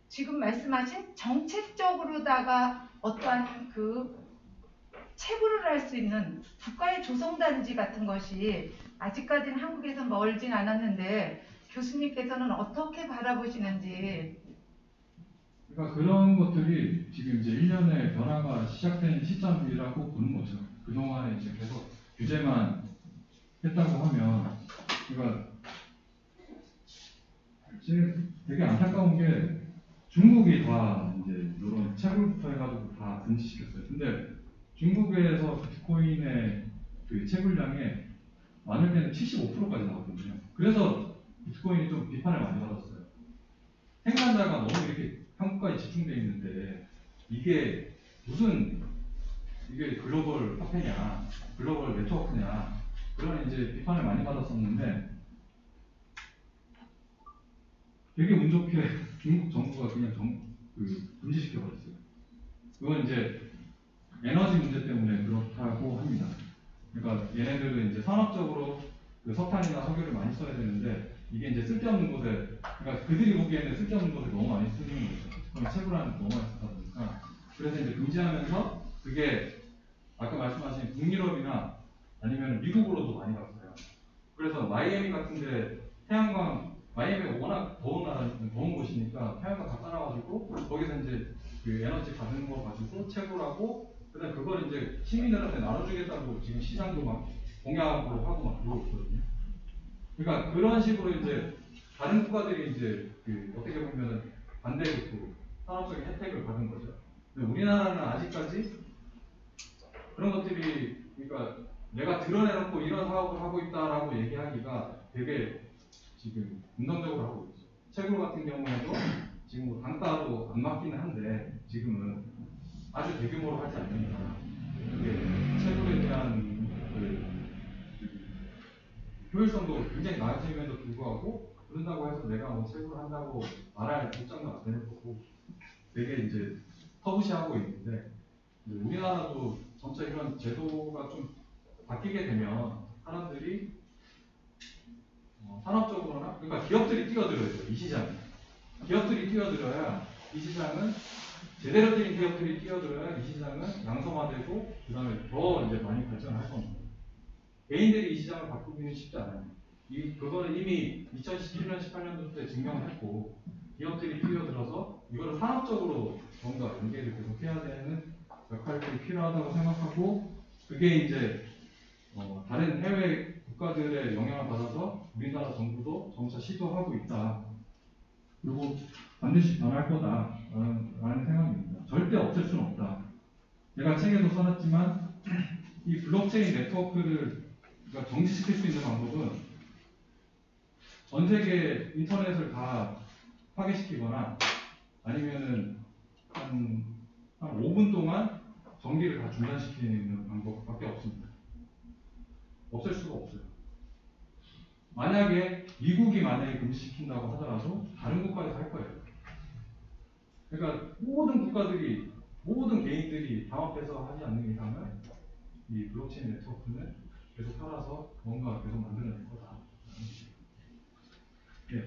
지금 말씀하신 정책적으로다가 어떠한 그 채굴을 할 수 있는 국가의 조성단지 같은 것이 아직까지는 한국에서 멀진 않았는데 교수님께서는 어떻게 바라보시는지. 그러니까 그런 것들이 지금 이제 1년의 변화가 시작된 시점이라고 보는 거죠. 그동안에 이제 계속 규제만 했다고 하면, 그러니까 지금 되게 안타까운 게 중국이 다 이제 이런 채굴부터 해가지고 다 금지시켰어요. 근데 중국에서 비트코인의 그 채굴량에 많을 때는 75%까지 나왔거든요. 그래서 비트코인이 좀 비판을 많이 받았어요. 생산자가 너무 이렇게 한국까지 집중되어 있는데 이게 무슨 이게 글로벌 화폐냐, 글로벌 네트워크냐 그런 이제 비판을 많이 받았었는데 되게 운 좋게 중국 정부가 그냥 금지시켜 버렸어요. 그건 이제 에너지 문제 때문에 그렇다고 합니다. 그러니까 얘네들은 이제 산업적으로 그 석탄이나 석유를 많이 써야 되는데 이게 이제 쓸데없는 곳에, 그러니까 그들이 보기에는 쓸데없는 곳에 너무 많이 쓰는 거죠. 그럼 채굴하는 너무 많이 쓰다 보니까 그래서 이제 금지하면서 그게 아까 말씀하신 북유럽이나 아니면 미국으로도 많이 갔어요. 그래서 마이애미 같은데 태양광, 마이애미가 워낙 더운 곳이니까 태양광 갖다 놔가지고 거기서 이제 그 에너지 받는 거 가지고 채굴하고 그다음 그걸 이제 시민들한테 나눠주겠다고 지금 시장도 막 공약으로 하고 막 그러고 있거든요. 그러니까 그런 식으로 이제 다른 국가들이 이제 그 어떻게 보면은 반대로 산업적인 혜택을 받은 거죠. 근데 우리나라는 아직까지 그런 것들이, 그러니까 내가 드러내놓고 이런 사업을 하고 있다라고 얘기하기가 되게 지금 긍정적으로 하고 있죠. 채굴 같은 경우에도 지금 뭐 단가도 안 맞기는 한데 지금은 아주 대규모로 하지 않는다. 이게 채굴에 대한 효율성도 굉장히 낮음에도 불구하고 그런다고 해서 내가 뭐 채굴을 한다고 말할 입장도 안 되는 거고 되게 이제 터부시하고 있는데 우리나라도 점차 이런 제도가 좀 바뀌게 되면 사람들이 산업적으로나 그러니까 기업들이 뛰어들어야죠. 이 시장에 기업들이 뛰어들어야 이 시장은 제대로 된 기업들이 뛰어들어야 이 시장은 양성화되고 그 다음에 더 이제 많이 발전할 겁니다. 개인들이 이 시장을 바꾸기는 쉽지 않아요. 그거는 이미 2017년, 18년도 때 증명을 했고 기업들이 뛰어들어서 이거를 산업적으로 뭔가 연계를 계속 해야 되는 역할들이 필요하다고 생각하고 그게 이제 다른 해외 국가들의 영향을 받아서 우리나라 정부도 점차 시도하고 있다. 그리고 반드시 변할 거다라는 생각입니다. 절대 없앨 수는 없다. 제가 책에도 써놨지만 이 블록체인 네트워크를 정지시킬 수 있는 방법은 전 세계 인터넷을 다 파괴시키거나 아니면은 한 5분 동안 전기를 다 중단시키는 방법밖에 없습니다. 없앨 수가 없어요. 만약에 미국이 만약에 금지시킨다고 하더라도 다른 국가에서 할 거예요. 그러니까 모든 국가들이 모든 개인들이 담합해서 하지 않는 이상은 이 블록체인 네트워크는 계속 살아서 뭔가 계속 만들어낼 거다. 네.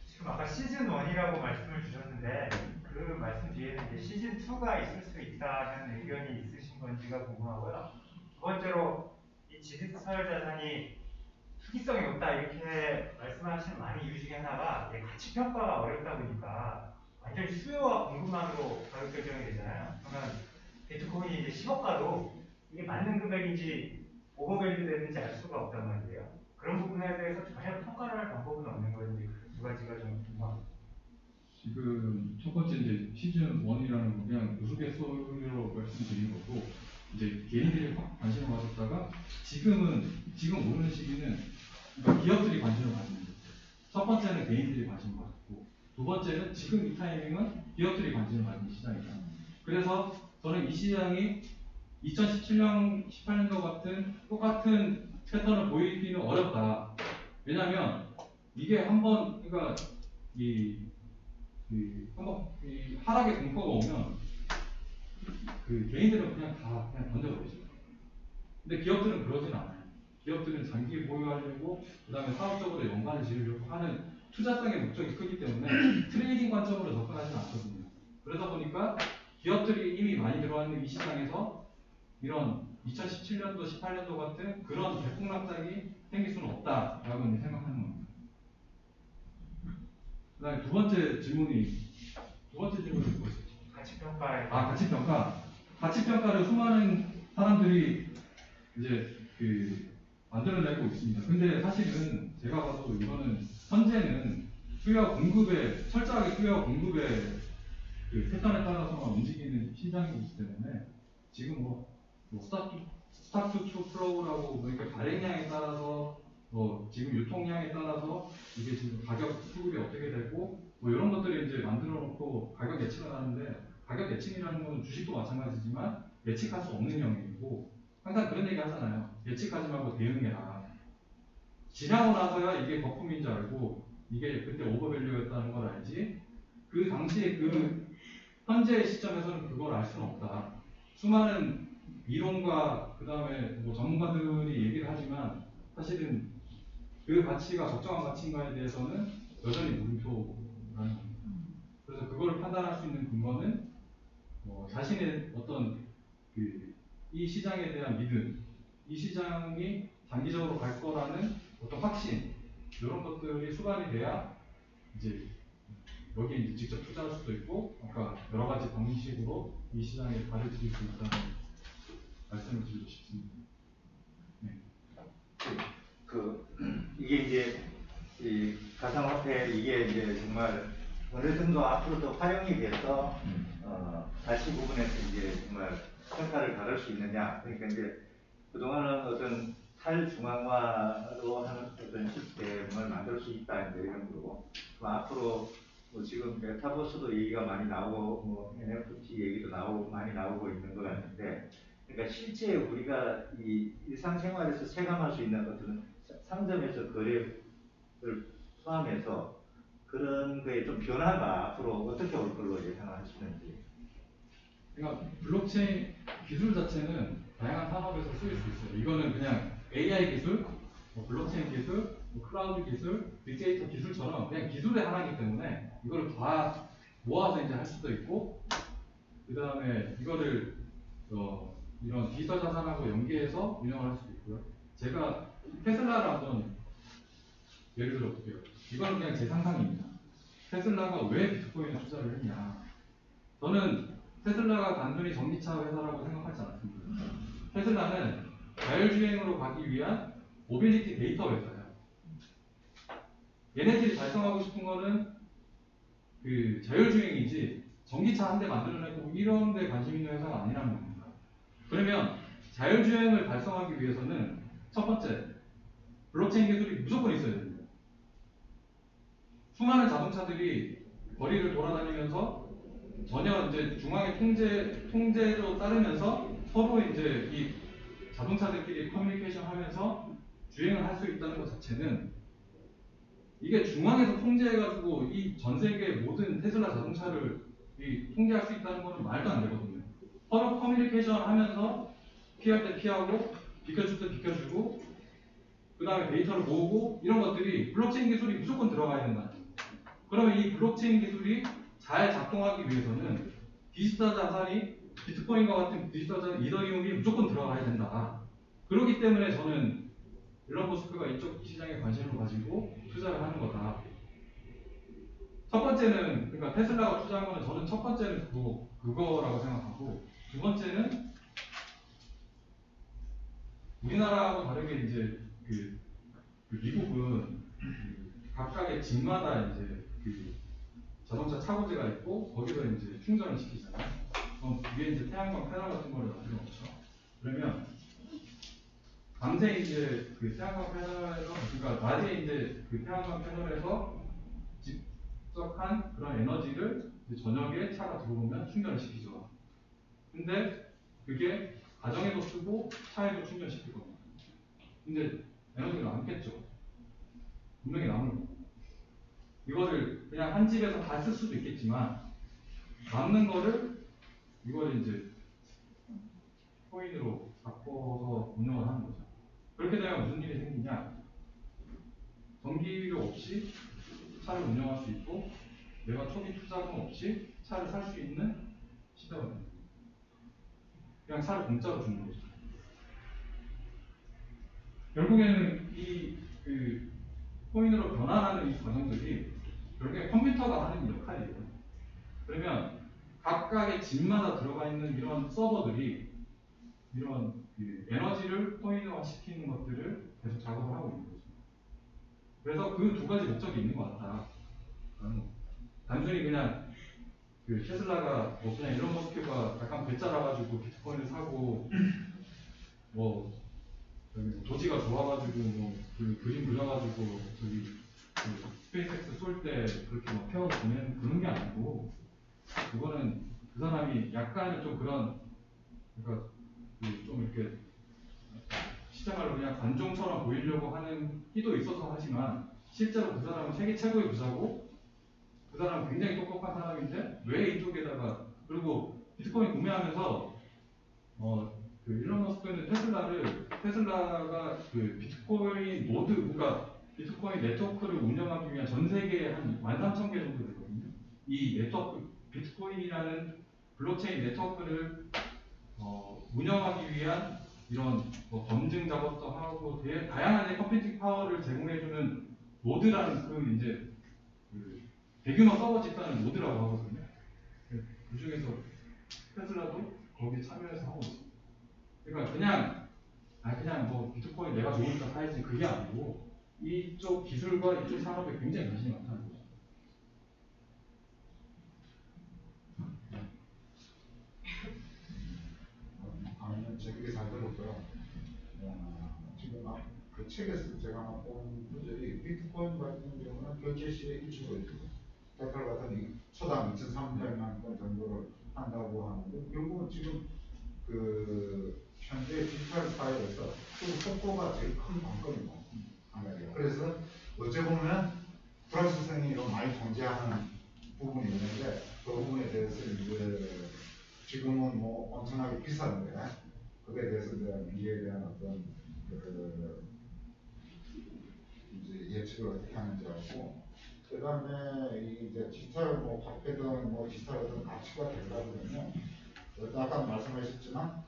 지금 아까 시즌 1이라고 말씀을 주셨는데 그 말씀 뒤에는 이제 시즌 2가 있을 수 있다는 의견이 있으신 건지가 궁금하고요. 두 번째로 이 디지털 자산이 투기성이 높다 이렇게 말씀하시는 많은 이유 중에 하나가 이게 가치 평가가 어렵다 보니까 완전히 수요와 공급만으로 가격 결정이 되잖아요. 그러면 비트코인이 이제 10억 가도 이게 맞는 금액인지 오버밸류 되는지 알 수가 없단 말이에요. 그런 부분에 대해서 전혀 평가를 할 방법은 없는 건지 두 가지가 좀 궁금합니다. 지금 첫 번째 이제 시즌 1이라는 거 그냥 우스갯소리로 말씀드린 거고 이제 개인들이 확 관심을 가졌다가 지금 오는 시기는 그러니까 기업들이 관심을 가지는 거죠. 첫 번째는 개인들이 관심을 가졌고 두 번째는 지금 이 타이밍은 기업들이 관심을 가지는 시장이다. 그래서 저는 이 시장이 2017년, 18년도 같은 똑같은 패턴을 보이기는 어렵다. 왜냐하면 이게 한번 그러니까 한번 이 하락의 공포가 오면 그 개인들은 그냥 다 그냥 던져버리죠. 근데 기업들은 그러진 않아요. 기업들은 장기 보유하려고 그다음에 사업적으로 연관을 지으려고 하는 투자성의 목적이 크기 때문에 트레이딩 관점으로 접근하지는 않거든요. 그러다 보니까 기업들이 이미 많이 들어와 있는 이 시장에서 이런 2017년도, 18년도 같은 그런 대폭락작이 생길 수는 없다라고 이제 생각하는 겁니다. 그다음에 두 번째 질문이 뭐였죠? 가치평가에 가치평가를 수많은 사람들이 이제 만들어내고 있습니다. 근데 사실은 제가 봐도 이거는 현재는 철저하게 수요와 공급의 그 패턴에 따라서만 움직이는 시장이기 때문에 지금 스타트 투 플로우라고 그러니까 발행량에 따라서 지금 유통량에 따라서 이게 지금 가격 수급이 어떻게 되고 이런 것들을 이제 만들어 놓고 가격 예측을 하는데 가격 예측이라는 건 주식도 마찬가지지만 예측할 수 없는 영역이고 항상 그런 얘기 하잖아요. 예측하지 말고 대응해라. 지나고 나서야 이게 거품인 줄 알고 이게 그때 오버밸류였다는 걸 알지 그 당시에 그 현재의 시점에서는 그걸 알 수는 없다. 수많은 이론과 그 다음에 전문가들이 얘기를 하지만 사실은 그 가치가 적정한 가치인가에 대해서는 여전히 물음표라는 겁니다. 그래서 그걸 판단할 수 있는 근거는 자신의 어떤 이 시장에 대한 믿음, 이 시장이 장기적으로 갈 거라는 어떤 확신 이런 것들이 수반이 돼야 이제 여기에 이제 직접 투자할 수도 있고 아까 여러 가지 방식으로 이 시장에 발을 들일 수 있다는 말씀을 드리고 싶습니다. 네. 이게 이제 이 가상화폐 이게 이제 정말 어느 정도 앞으로도 활용이 돼서 가치 부분에서 이제 정말 평가를 다룰 수 있느냐. 그러니까 이제 그동안은 어떤 탈중앙화로 하는 어떤 시스템을 만들 수 있다 이제 이런 거고 앞으로 지금 메타버스도 얘기가 많이 나오고 NFT 얘기도 많이 나오고 있는 것 같은데 그러니까 실제 우리가 이 일상생활에서 체감할 수 있는 어떤 상점에서 거래를 포함해서 그런 거에 좀 변화가 앞으로 어떻게 올 걸로 예상하시는지. 그러니까 블록체인 기술 자체는 다양한 산업에서 쓰일 수 있어요. 이거는 그냥 AI 기술, 블록체인 기술, 클라우드 기술, 빅데이터 기술처럼 그냥 기술의 하나이기 때문에 이거를 다 모아서 이제 할 수도 있고 그 다음에 이거를 이런 디지털 자산하고 연계해서 운영을 할 수도 있고요. 제가 테슬라를 한번 예를 들어 볼게요. 이거는 그냥 제 상상입니다. 테슬라가 왜 비트코인에 투자를 했냐. 저는 테슬라가 단순히 전기차 회사라고 생각하지 않습니다. 테슬라는 자율주행으로 가기 위한 모빌리티 데이터 회사예요. 얘네들이 달성하고 싶은 거는 그 자율주행이지 전기차 한 대 만들어내고 이런 데 관심 있는 회사가 아니라는 겁니다. 그러면 자율주행을 달성하기 위해서는 첫 번째, 블록체인 기술이 무조건 있어야 됩니다. 수많은 자동차들이 거리를 돌아다니면서 전혀 이제 중앙의 통제로 따르면서 서로 이제 이 자동차들끼리 커뮤니케이션 하면서 주행을 할 수 있다는 것 자체는 이게 중앙에서 통제해가지고 이 전 세계 모든 테슬라 자동차를 통제할 수 있다는 거는 말도 안 되거든요. 서로 커뮤니케이션 하면서 피할 때 피하고 비켜줄 때 비켜주고 그 다음에 데이터를 모으고 이런 것들이 블록체인 기술이 무조건 들어가야 된다. 그러면 이 블록체인 기술이 잘 작동하기 위해서는 디지털 자산이 비트코인과 같은 디지털 자산 이더리움이 무조건 들어가야 된다. 그렇기 때문에 저는 일론 머스크가 이쪽 시장에 관심을 가지고 투자를 하는 거다. 첫 번째는 그러니까 테슬라가 투자한 거는 저는 첫 번째는 그거라고 생각하고 두 번째는 우리나라하고 다르게 이제 그 미국은 각각의 집마다 이제 그 자동차 차고지가 있고 거기서 이제 충전을 시키잖아요. 그럼 위에 이제 태양광 패널 같은 거를 만들어 놓죠. 그러면 밤새 이제 그 태양광 패널에서 그러니까 낮에 이제 그 태양광 패널에서 집적한 그런 에너지를 이제 저녁에 차가 들어오면 충전을 시키죠. 근데 그게 가정에도 쓰고 차에도 충전시킬 겁니다. 근데 에너지가 남겠죠. 분명히 남을 거고. 이거를 그냥 한 집에서 다 쓸 수도 있겠지만 남는 거를 이걸 이제 코인으로 바꿔서 운영을 하는 거죠. 그렇게 되면 무슨 일이 생기냐? 전기료 없이 차를 운영할 수 있고 내가 초기 투자금 없이 차를 살 수 있는 시대가 됩니다. 그냥 차를 공짜로 주는 거죠. 결국에는 그 코인으로 변환하는 이 과정들이 결국에 컴퓨터가 하는 역할이에요. 그러면 각각의 집마다 들어가 있는 이런 서버들이 이런 그 에너지를 코인화 시키는 것들을 계속 작업을 하고 있는 거죠. 그래서 그 두 가지 목적이 있는 것 같다. 단순히 그냥 그 테슬라가 뭐 그냥 일론 머스크가 약간 배짜라가지고 비트코인을 사고 뭐 저기 도지가 좋아가지고 뭐 그 그림 그려가지고 저기 그 스페이스X 쏠 때 그렇게 막 태워서 보내는 그런 게 아니고 그거는 그 사람이 약간은 좀 그런 그러니까 좀 이렇게 시장을 그냥 관종처럼 보이려고 하는 끼도 있어서 하지만 실제로 그 사람은 세계 최고의 부자고 그 사람은 굉장히 똑똑한 사람인데 왜 이쪽에다가 그리고 비트코인 구매하면서 그 일론 머스크는 테슬라가 그 비트코인 노드 그러니까 비트코인 네트워크를 운영하기 위한 전 세계에 한 13,000개 정도 되거든요. 이 네트워크 비트코인이라는 블록체인 네트워크를 운영하기 위한 이런 뭐 검증 작업도 하고 다양한 컴퓨팅 파워를 제공해주는 노드라는 그 이제 그 대규모 서버 집단을 노드라고 하거든요. 그 중에서 테슬라도 거기에 참여해서 하고 있습니다. 그러니까 그냥 뭐 비트코인 내가 좋으니까 사야지 그게 아니고 이쪽 기술과 이쪽 산업에 굉장히 관심이 많다는 거죠. 아니면 제게 잘 들었고요. 지금 그 책에서 제가 본 분들이 비트코인 같은 경우는 결제 시에 일주가 있고 페팔 같은 초당 2,300만 건 정도를 한다고 하는데 결국은 지금 그 현재 디지털 사회에서 그 속도가 제일 큰 관건인 거예요. 그래서 어찌 보면 불확실성이 많이 존재하는 부분이 있는데 그 부분에 대해서 이제 지금은 뭐 엄청나게 비싼데 그에 대해서 이제 미래에 대한 어떤 그 이제 예측을 어떻게 하는지 알고 그다음에 이제 디지털 뭐 화폐든 뭐 디지털 어떤 가치가 되다 보면요. 아까 말씀하셨지만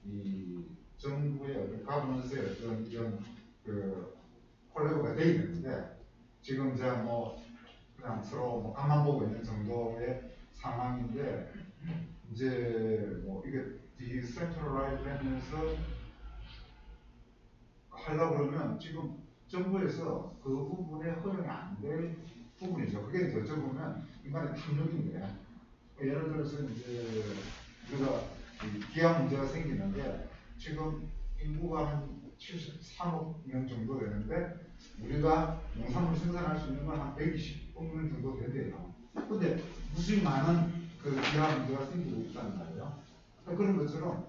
이 정부의 어떤 가버넌스의 어떤 이런 그 콜라보가 돼 있는데 지금 이제 뭐 그냥 서로 뭐 앞만 보고 있는 정도의 상황인데 이제 뭐 이게 디센트럴라이즈 하면서 하려고 그러면 지금 정부에서 그 부분에 허용이 안 될 부분이죠. 그게 이제 어쩌보면 인간의 탐욕인데 예를 들어서 이제 우리가 기아 문제가 생기는데 지금 인구가 한 73억 명 정도 되는데 우리가 농산물 생산할 수 있는 건 한 120억 명 정도 된대요. 근데 무수히 많은 그 기아 문제가 생기고 있다는 말이에요. 그런 것처럼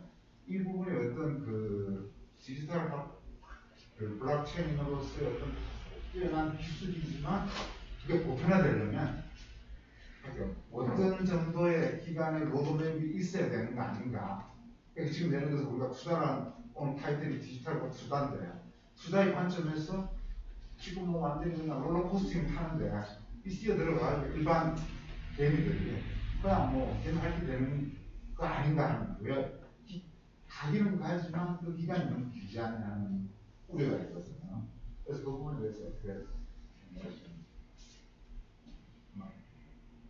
이 부분의 어떤 그 디지털 그 블록체인으로서의 어떤 뛰어난 기술이지만 그게 보편화되려면 어떤 정도의 기간의 로드맵이 있어야 되는 거 아닌가. 그러니까 지금 예를 들어서 우리가 투자라는 오늘 타이틀이 디지털과 투자인데 투자의 관점에서 지금 뭐 완전히 그냥 롤러코스팅 타는데 이 뛰어 들어가 일반 개미들이 그냥 뭐 개미할게 되는 거 아닌가 하는 왜 가기는 가지만 그 기간이 너무 길지 않냐는 우려가 있거든요. 그래서 그 부분에 대해서 어떻게 생각하십니까?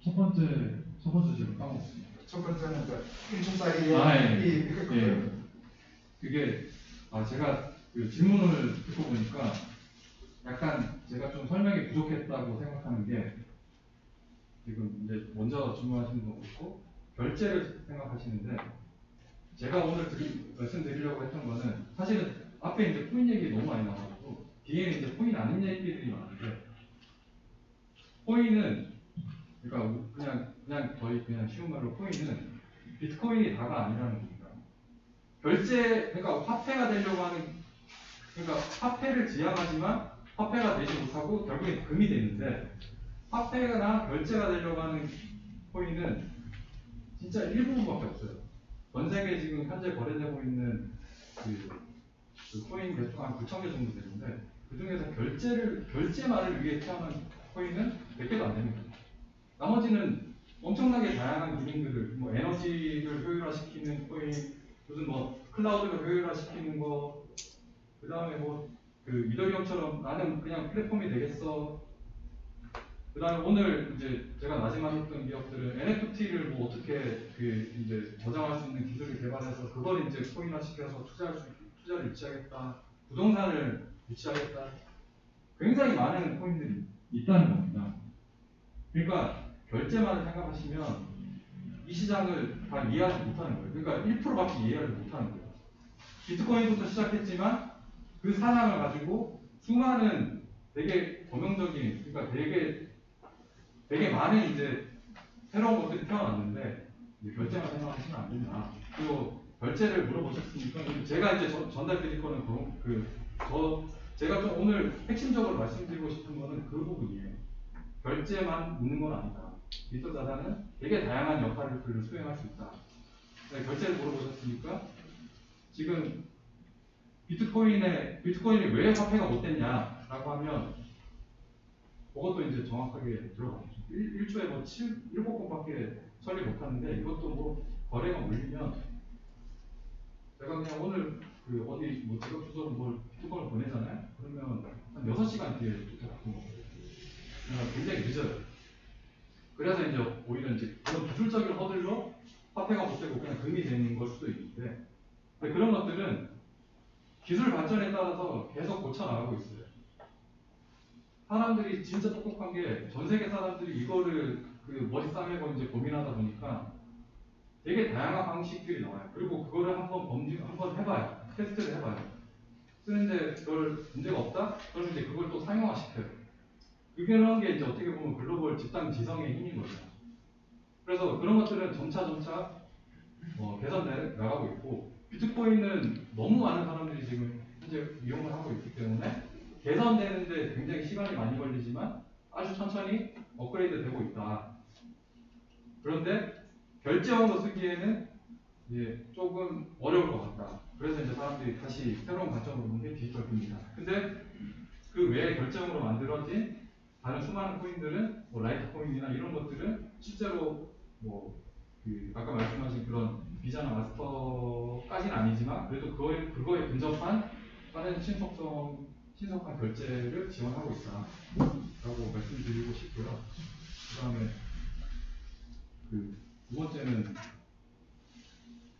첫 번째 질문 까먹었습니다. 첫 번째는 1초짜리 그게 제가 그 질문을 듣고 보니까 약간 제가 좀 설명이 부족했다고 생각하는 게 지금 이제 먼저 질문하시는 거 그렇고 결제를 생각하시는데 제가 오늘 말씀드리려고 했던 거는 사실은 앞에 이제 코인 얘기 너무 많이 나와가지고 뒤에는 이제 코인 아닌 얘기들이 많은데 코인은 그러니까 그냥 거의 그냥 쉬운 말로 코인은 비트코인이 다가 아니라는 겁니다. 그러니까 화폐가 되려고 하는 그러니까 화폐를 지향하지만 화폐가 되지 못하고 결국엔 금이 되는데 화폐나 결제가 되려고 하는 코인은 진짜 일부분밖에 없어요. 전 세계 지금 현재 거래되고 있는 그 코인 개수가 한 9,000개 정도 되는데 그 중에서 결제만을 위해 태어난 코인은 100개도 안 됩니다. 나머지는 엄청나게 다양한 기능들을 뭐 에너지를 효율화시키는 코인, 무슨 뭐 클라우드를 효율화시키는 거, 그 다음에 뭐 그 이더리움처럼 나는 그냥 플랫폼이 되겠어. 그 다음에 오늘 이제 제가 낮에 만났던 기업들은 NFT를 뭐 어떻게 이제 저장할 수 있는 기술을 개발해서 그걸 이제 코인화시켜서 투자를 유치하겠다, 부동산을 유치하겠다. 굉장히 많은 코인들이 있다는 겁니다. 그러니까 결제만을 생각하시면 이 시장을 다 이해하지 못하는 거예요. 그러니까 1%밖에 이해하지 못하는 거예요. 비트코인부터 시작했지만 그 사상을 가지고 수많은 되게 범용적인, 그러니까 되게 많은 이제 새로운 것들이 태어났는데 이제 결제만 생각하시면 안 된다. 그리고 결제를 물어보셨으니까 제가 이제 전달드릴 거는 제가 좀 오늘 핵심적으로 말씀드리고 싶은 거는 그 부분이에요. 결제만 묻는 건 아니다. 디지털 자산은 되게 다양한 역할을 수행할 수 있다. 결제를 물어보셨으니까 지금 비트코인이 왜 화폐가 못 됐냐라고 하면 그것도 이제 정확하게 들어가죠. 1초에 뭐 7번밖에 처리 못 하는데 이것도 뭐 거래가 물리면 제가 그냥 오늘 어디 뭐 지갑 주소로 뭘 비트코인을 보내잖아요. 그러면 한 6시간 뒤에 도착하는 거예요. 그러니까 굉장히 늦어요. 그래서 이제 오히려 이제 그런 기술적인 허들로 화폐가 못 되고 그냥 금이 되는 걸 수도 있는데 근데 그런 것들은 기술 발전에 따라서 계속 고쳐나가고 있어요. 사람들이 진짜 똑똑한 게 전 세계 사람들이 이거를 머리 싸매고 이제 고민하다 보니까 되게 다양한 방식들이 나와요. 그리고 그거를 한번 해봐요. 테스트를 해봐요. 쓰는데 그걸 문제가 없다? 그러면 이제 그걸 또 상용화시켜요. 그런 게 이제 어떻게 보면 글로벌 집단 지성의 힘인 거죠. 그래서 그런 것들은 점차 개선돼 나가고 있고 비트코인은 너무 많은 사람들이 지금 현재 이용을 하고 있기 때문에 개선되는데 굉장히 시간이 많이 걸리지만 아주 천천히 업그레이드 되고 있다. 그런데 결제용으로 쓰기에는 이제 조금 어려울 것 같다. 그래서 이제 사람들이 다시 새로운 관점으로 보는 게 디지털 금리다. 근데 그 외에 결제용으로 만들어진 다른 수많은 코인들은 뭐 라이트 코인이나 이런 것들은 실제로 아까 말씀하신 그런 비자나 마스터까지는 아니지만 그래도 그거에 근접한 빠른 신속한 결제를 지원하고 있다라고 말씀드리고 싶고요. 그다음에 두 번째는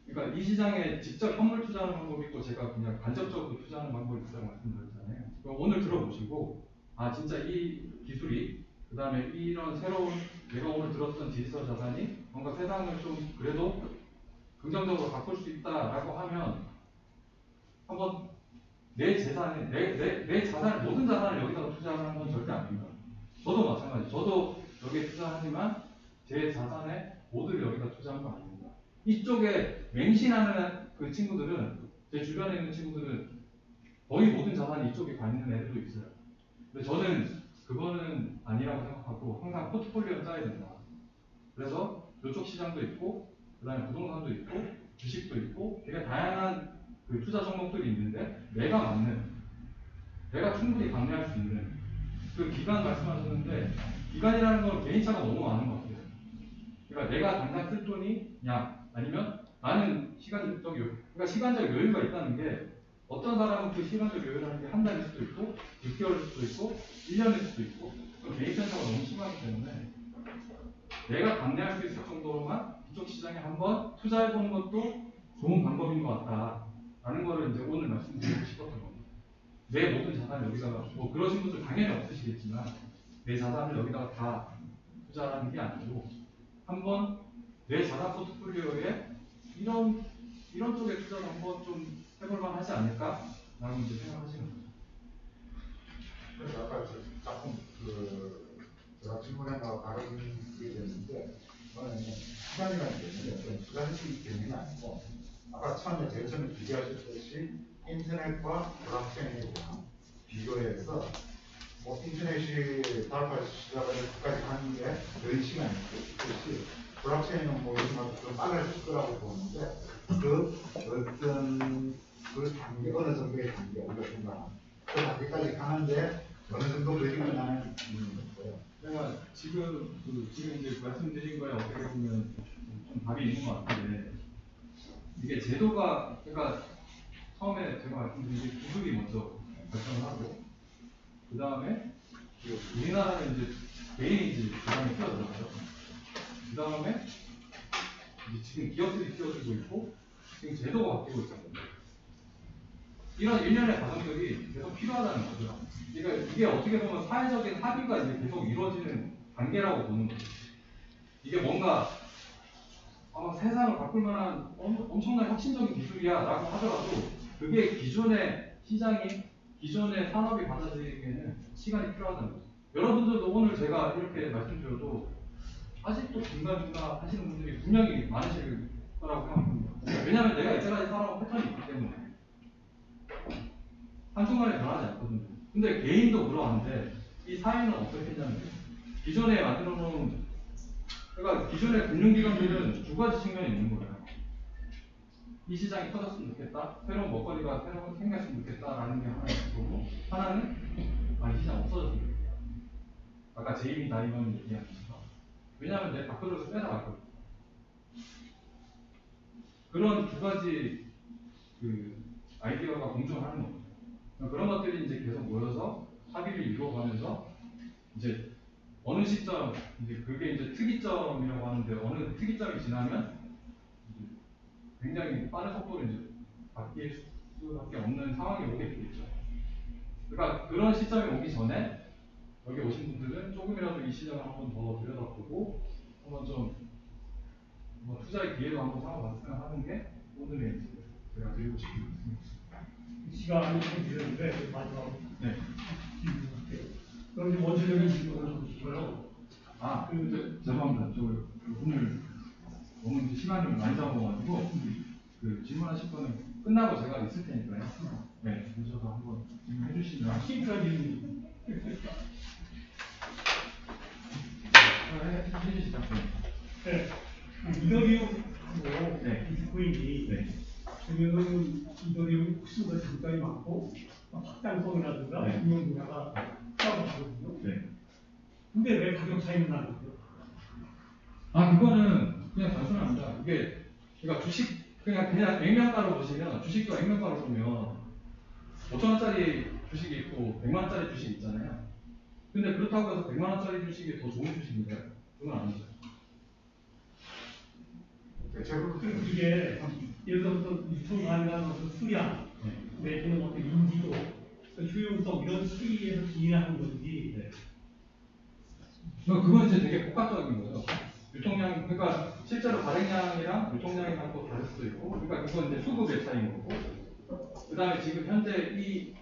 그러니까 이 시장에 직접 현물 투자하는 방법이 있고 제가 그냥 간접적으로 투자하는 방법이 있다고 말씀드렸잖아요. 그럼 오늘 들어보시고 진짜 이 기술이 그 다음에 이런 새로운 내가 오늘 들었던 디지털 자산이 뭔가 세상을 좀 그래도 긍정적으로 바꿀 수 있다라고 하면 한번 내 재산에 내 자산을 모든 자산을 여기다가 투자하는 건 절대 아닙니다. 저도 마찬가지. 저도 여기에 투자하지만 제 자산의 모두를 여기다 투자하는 건 아닙니다. 이쪽에 맹신하는 그 친구들은 제 주변에 있는 친구들은 거의 모든 자산이 이쪽에 가 있는 애들도 있어요. 근데 저는 그거는 아니라고 생각하고 항상 포트폴리오를 짜야 된다. 그래서 이쪽 시장도 있고, 그 다음에 부동산도 있고, 주식도 있고, 되게 다양한 그 투자 종목들이 있는데 내가 충분히 감내할 수 있는 그 기간 말씀하셨는데 기간이라는 건 개인차가 너무 많은 것 같아요. 그러니까 내가 당장 쓸 돈이 아니면 나는 그러니까 시간적 여유가 있다는 게 어떤 사람은 그 시간적 여유라는 게 한 달일 수도 있고 6개월일 수도 있고 1년일 수도 있고 개인 편차가 너무 심하기 때문에 내가 감내할 수 있을 정도로만 이쪽 시장에 한번 투자해보는 것도 좋은 방법인 것 같다라는 거를 이제 오늘 말씀드리고 싶었던 겁니다. 내 모든 자산을 여기다가 뭐 그러신 분들 당연히 없으시겠지만 내 자산을 여기다가 다 투자하는 게 아니고 한번 내 자산 포트폴리오에 이런 쪽에 투자를 한번 좀 해볼만 하지 않을까라고 이제 생각하시는 거죠. 그래서 아까 조금 제가 질문한 거와 다른 게 됐는데 이거는 시간이라는 개념이 시간식 개념이 아니고 아까 제일 처음에 비교하셨듯이 인터넷과 블록체인에 대한 비교해서 뭐 인터넷이 다음까지 시작을 끝까지 가는 게 늘 시간이 있듯이 블록체인은 뭐 요즘 좀 빨라질 거라고 보는데 그 어떤 그 단계 어느 정도의 단계 우리가 생각하는 그 단계까지 가는데 어느 정도 걸리느냐는 있어요. 제가 지금 이제 말씀드린 거에 어떻게 보면 좀 답이 있는 것 같은데 이게 제도가 그러니까 처음에 제가 말씀드린 게 기술이 먼저 발전을 하고 그 다음에 우리나라는 이제 개인이 이제 부담이 뛰어들어가죠. 그 다음에 지금 기업들이 뛰어들고 있고 지금 제도가 바뀌고 있거든요. 이런 일련의 과정들이 계속 필요하다는 거죠. 그러니까 이게 어떻게 보면 사회적인 합의가 이제 계속 이루어지는 단계라고 보는 거죠. 이게 뭔가 세상을 바꿀 만한 엄청난 혁신적인 기술이야라고 하더라도 그게 기존의 시장이 기존의 산업이 받아들이기에는 시간이 필요하다는 거죠. 여러분들도 오늘 제가 이렇게 말씀드려도 아직도 중간중간 하시는 분들이 분명히 많으실 거라고 생각합니다. 왜냐하면 내가 이때까지 살아온 패턴이 있기 때문에 한순간에 변하지 않거든요. 근데 개인도 그러한데 이 사회는 어떻게 했냐면 기존에 만들어 놓은 그러니까 기존의 금융기관들은 두 가지 측면이 있는 거예요. 이 시장이 커졌으면 좋겠다. 새로운 먹거리가 새로 생겼으면 좋겠다라는 게 하나 있고 하나는 이 시장 없어졌으면 좋겠다. 아까 제이미 다이먼이 얘기한 것처럼 왜냐하면 내 밥그릇을 빼다갔거든. 그런 두 가지 그 아이디어가 공존하는 겁니다. 그런 것들이 이제 계속 모여서 합의를 이루어가면서 이제 어느 시점 이제 그게 이제 특이점이라고 하는데 어느 특이점이 지나면 이제 굉장히 빠른 속도로 이제 바뀔 수밖에 없는 상황이 오게 되겠죠. 그러니까 그런 시점이 오기 전에 여기 오신 분들은 조금이라도 이 시장을 한번 더 들여다보고 한번 좀뭐 투자의 기회도 한번 삼아봤으면 하는 게 오늘의 이제 제가 드리고 싶은 말씀입니다. 시간이 좀 되는데 마지막으로 네. 그럼 이제 원초적인 질문을 좀 주시고요. 죄송합니다. 오늘 너무 이제 시간이 많이 잡아가지고 질문하실 거는 끝나고 제가 있을 테니까요. 네, 오셔서 한번 질문해 주시면. 심플한 질문. 해주시죠. 네. 이더리움하고 네. 비트코인이 지금 이더리움이 훨씬 더 장단이 많고 확장성이라든가 네. 운용 분야가 싸움하거든요. 네. 근데 왜 가격 차이는 나는 거예요? 그거는 그냥 단순합니다. 이게 그러니까 그냥 액면가로 보시면 주식도 액면가로 보면 5,000원짜리 주식이 있고 100만원짜리 주식이 있잖아요. 근데 그렇다고 해서 100만원짜리 주식이 더 좋은 주식인가요? 그건 아니죠. 그리고 이게 예를 들어서 유통 가능한 어떤 수량 내지는 어떤 인지도, 효용성 이런 추이에서 기인하는 건지. 네. 그건 이제 되게 복합적인 거죠. 유통량, 그러니까 실제로 발행량이랑 유통량이랑 또 다를 수도 있고, 그러니까 그건 이제 수급의 차이인 거고, 그 다음에 지금 현재 이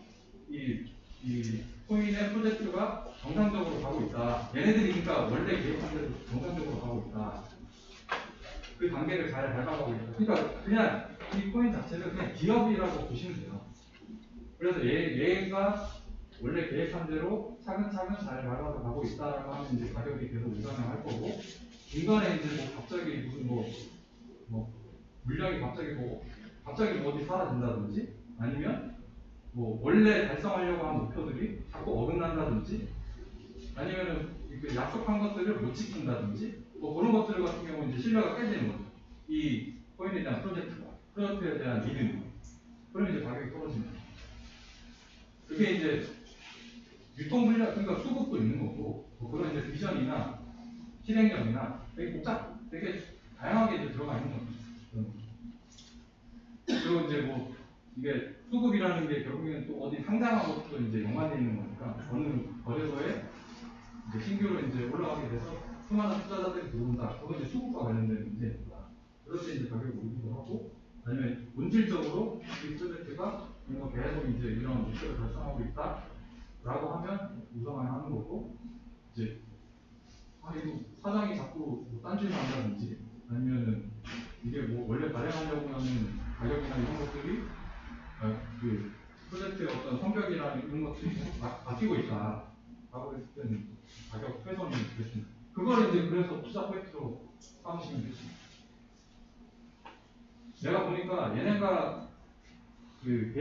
코인의 프로젝트가 정상적으로 가고 있다. 얘네들이 그러니까 원래 계획한 대로 정상적으로 가고 있다. 그 단계를 잘 밟아가고 있다. 그러니까 그냥 이 코인 자체를 그냥 기업이라고 보시면 돼요. 그래서 얘가 원래 계획한 대로 차근차근 잘 밟아서 가고 있다라고 하면 이제 가격이 계속 우상향할 거고, 중간에 이제 뭐 갑자기 무슨 뭐 물량이 갑자기 뭐 어디 사라진다든지, 아니면 뭐 원래 달성하려고 한 목표들이 자꾸 어긋난다든지, 아니면은 그 약속한 것들을 못 지킨다든지, 뭐 그런 것들 같은 경우는 이제 신뢰가 깨지는 거죠. 이 코인에 대한 프로젝트에 대한 믿음. 그러면 이제 가격이 떨어집니다. 그게 이제 유통 물량, 그러니까 수급도 있는 거고, 뭐 그런 이제 비전이나 실행력이나 되게 다양하게 이제 들어가 있는 거죠. 그리고 이제 뭐 이게 수급이라는 게 결국에는 또 어디 상장한 것도 이제 연관되어 있는 거니까, 어느 거래소에 이제 신규로 이제 올라가게 돼서 수많은 투자자들이 들어온다. 그건 이제 수급과 관련된 문제입니다. 그럴 때 이제 가격이 오르기도 하고, 아니면 본질적으로 이 프로젝트가 뭔가 계속 이제 이런 목표를 달성하고 있다라고 하면 우상향하는 거고, 이제 이거 사장이 자꾸 뭐 딴짓을 한다든지, 아니면은 이게 뭐 원래 발행하려고 하는 가격이나 이런 것들이 그 프로젝트의 어떤 성격이나 이런 것들이 바뀌고 있다라고 했을 때는 가격 훼손이 됐습니다. 그걸 이제 그래서 투자 포인트로 삼으시면 되십니다. 내가 보니까 얘네가 그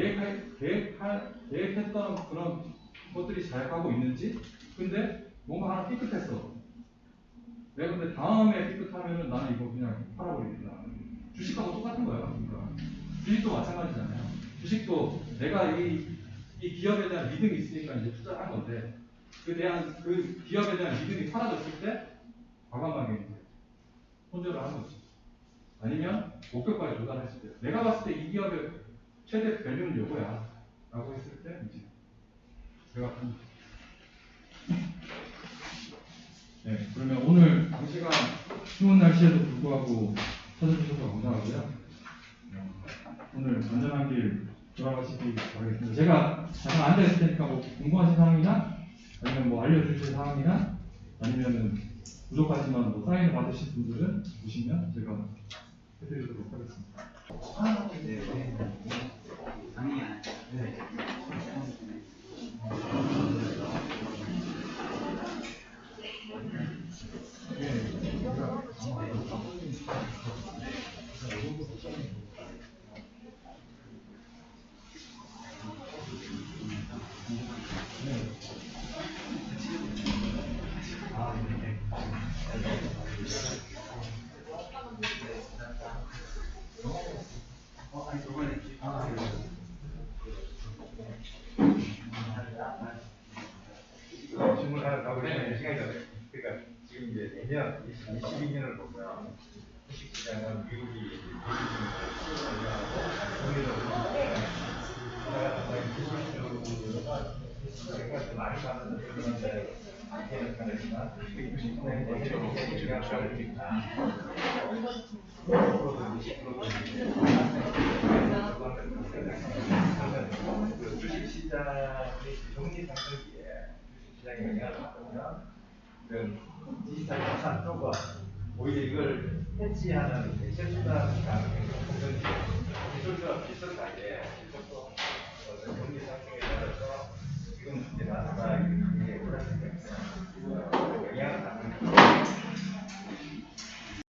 계획했던 그런 것들이 잘 가고 있는지, 근데 뭔가 하나 삐끗했어. 내가 근데 다음에 삐끗하면은 나는 이거 그냥 팔아버리겠다. 주식하고 똑같은 거야. 그러니까 주식도 마찬가지잖아요. 주식도 내가 이 기업에 대한 믿음이 있으니까 이제 투자를 한 건데, 그 기업에 대한 믿음이 사라졌을 때 과감하게 이제 손절을 하는 거지. 아니면 목표가에 도달했을 때, 내가 봤을 때 이 기업의 최대 밸류는 요거야 라고 했을 때 이제 제가 네, 그러면 오늘 당시간 추운 날씨에도 불구하고 찾아주셔서 감사하고요. 오늘 안전한 길 돌아가시기 바라겠습니다. 제가 잠깐 앉아있을 테니까 뭐 궁금하신 사항이나, 아니면 뭐 알려주실 사항이나, 아니면은 부족하지만 뭐 사인을 받으실 분들은 오시면 제가 해드리도록 하겠습니다. 질문 하나 더 보내면 시간이 더 돼요. 그러니까 지금 이제 내년 2022년을 보면 주식시장은 미국이 우리가 많이 가는 그런데 이해는 가능하지만 주식시장에 내년에 기대가 가능합니다. 주식시장의 정리상승기에 주식시장에 영향을 받으면 그 디지털 자산 쪽은 오히려 이걸 해지하는 실수단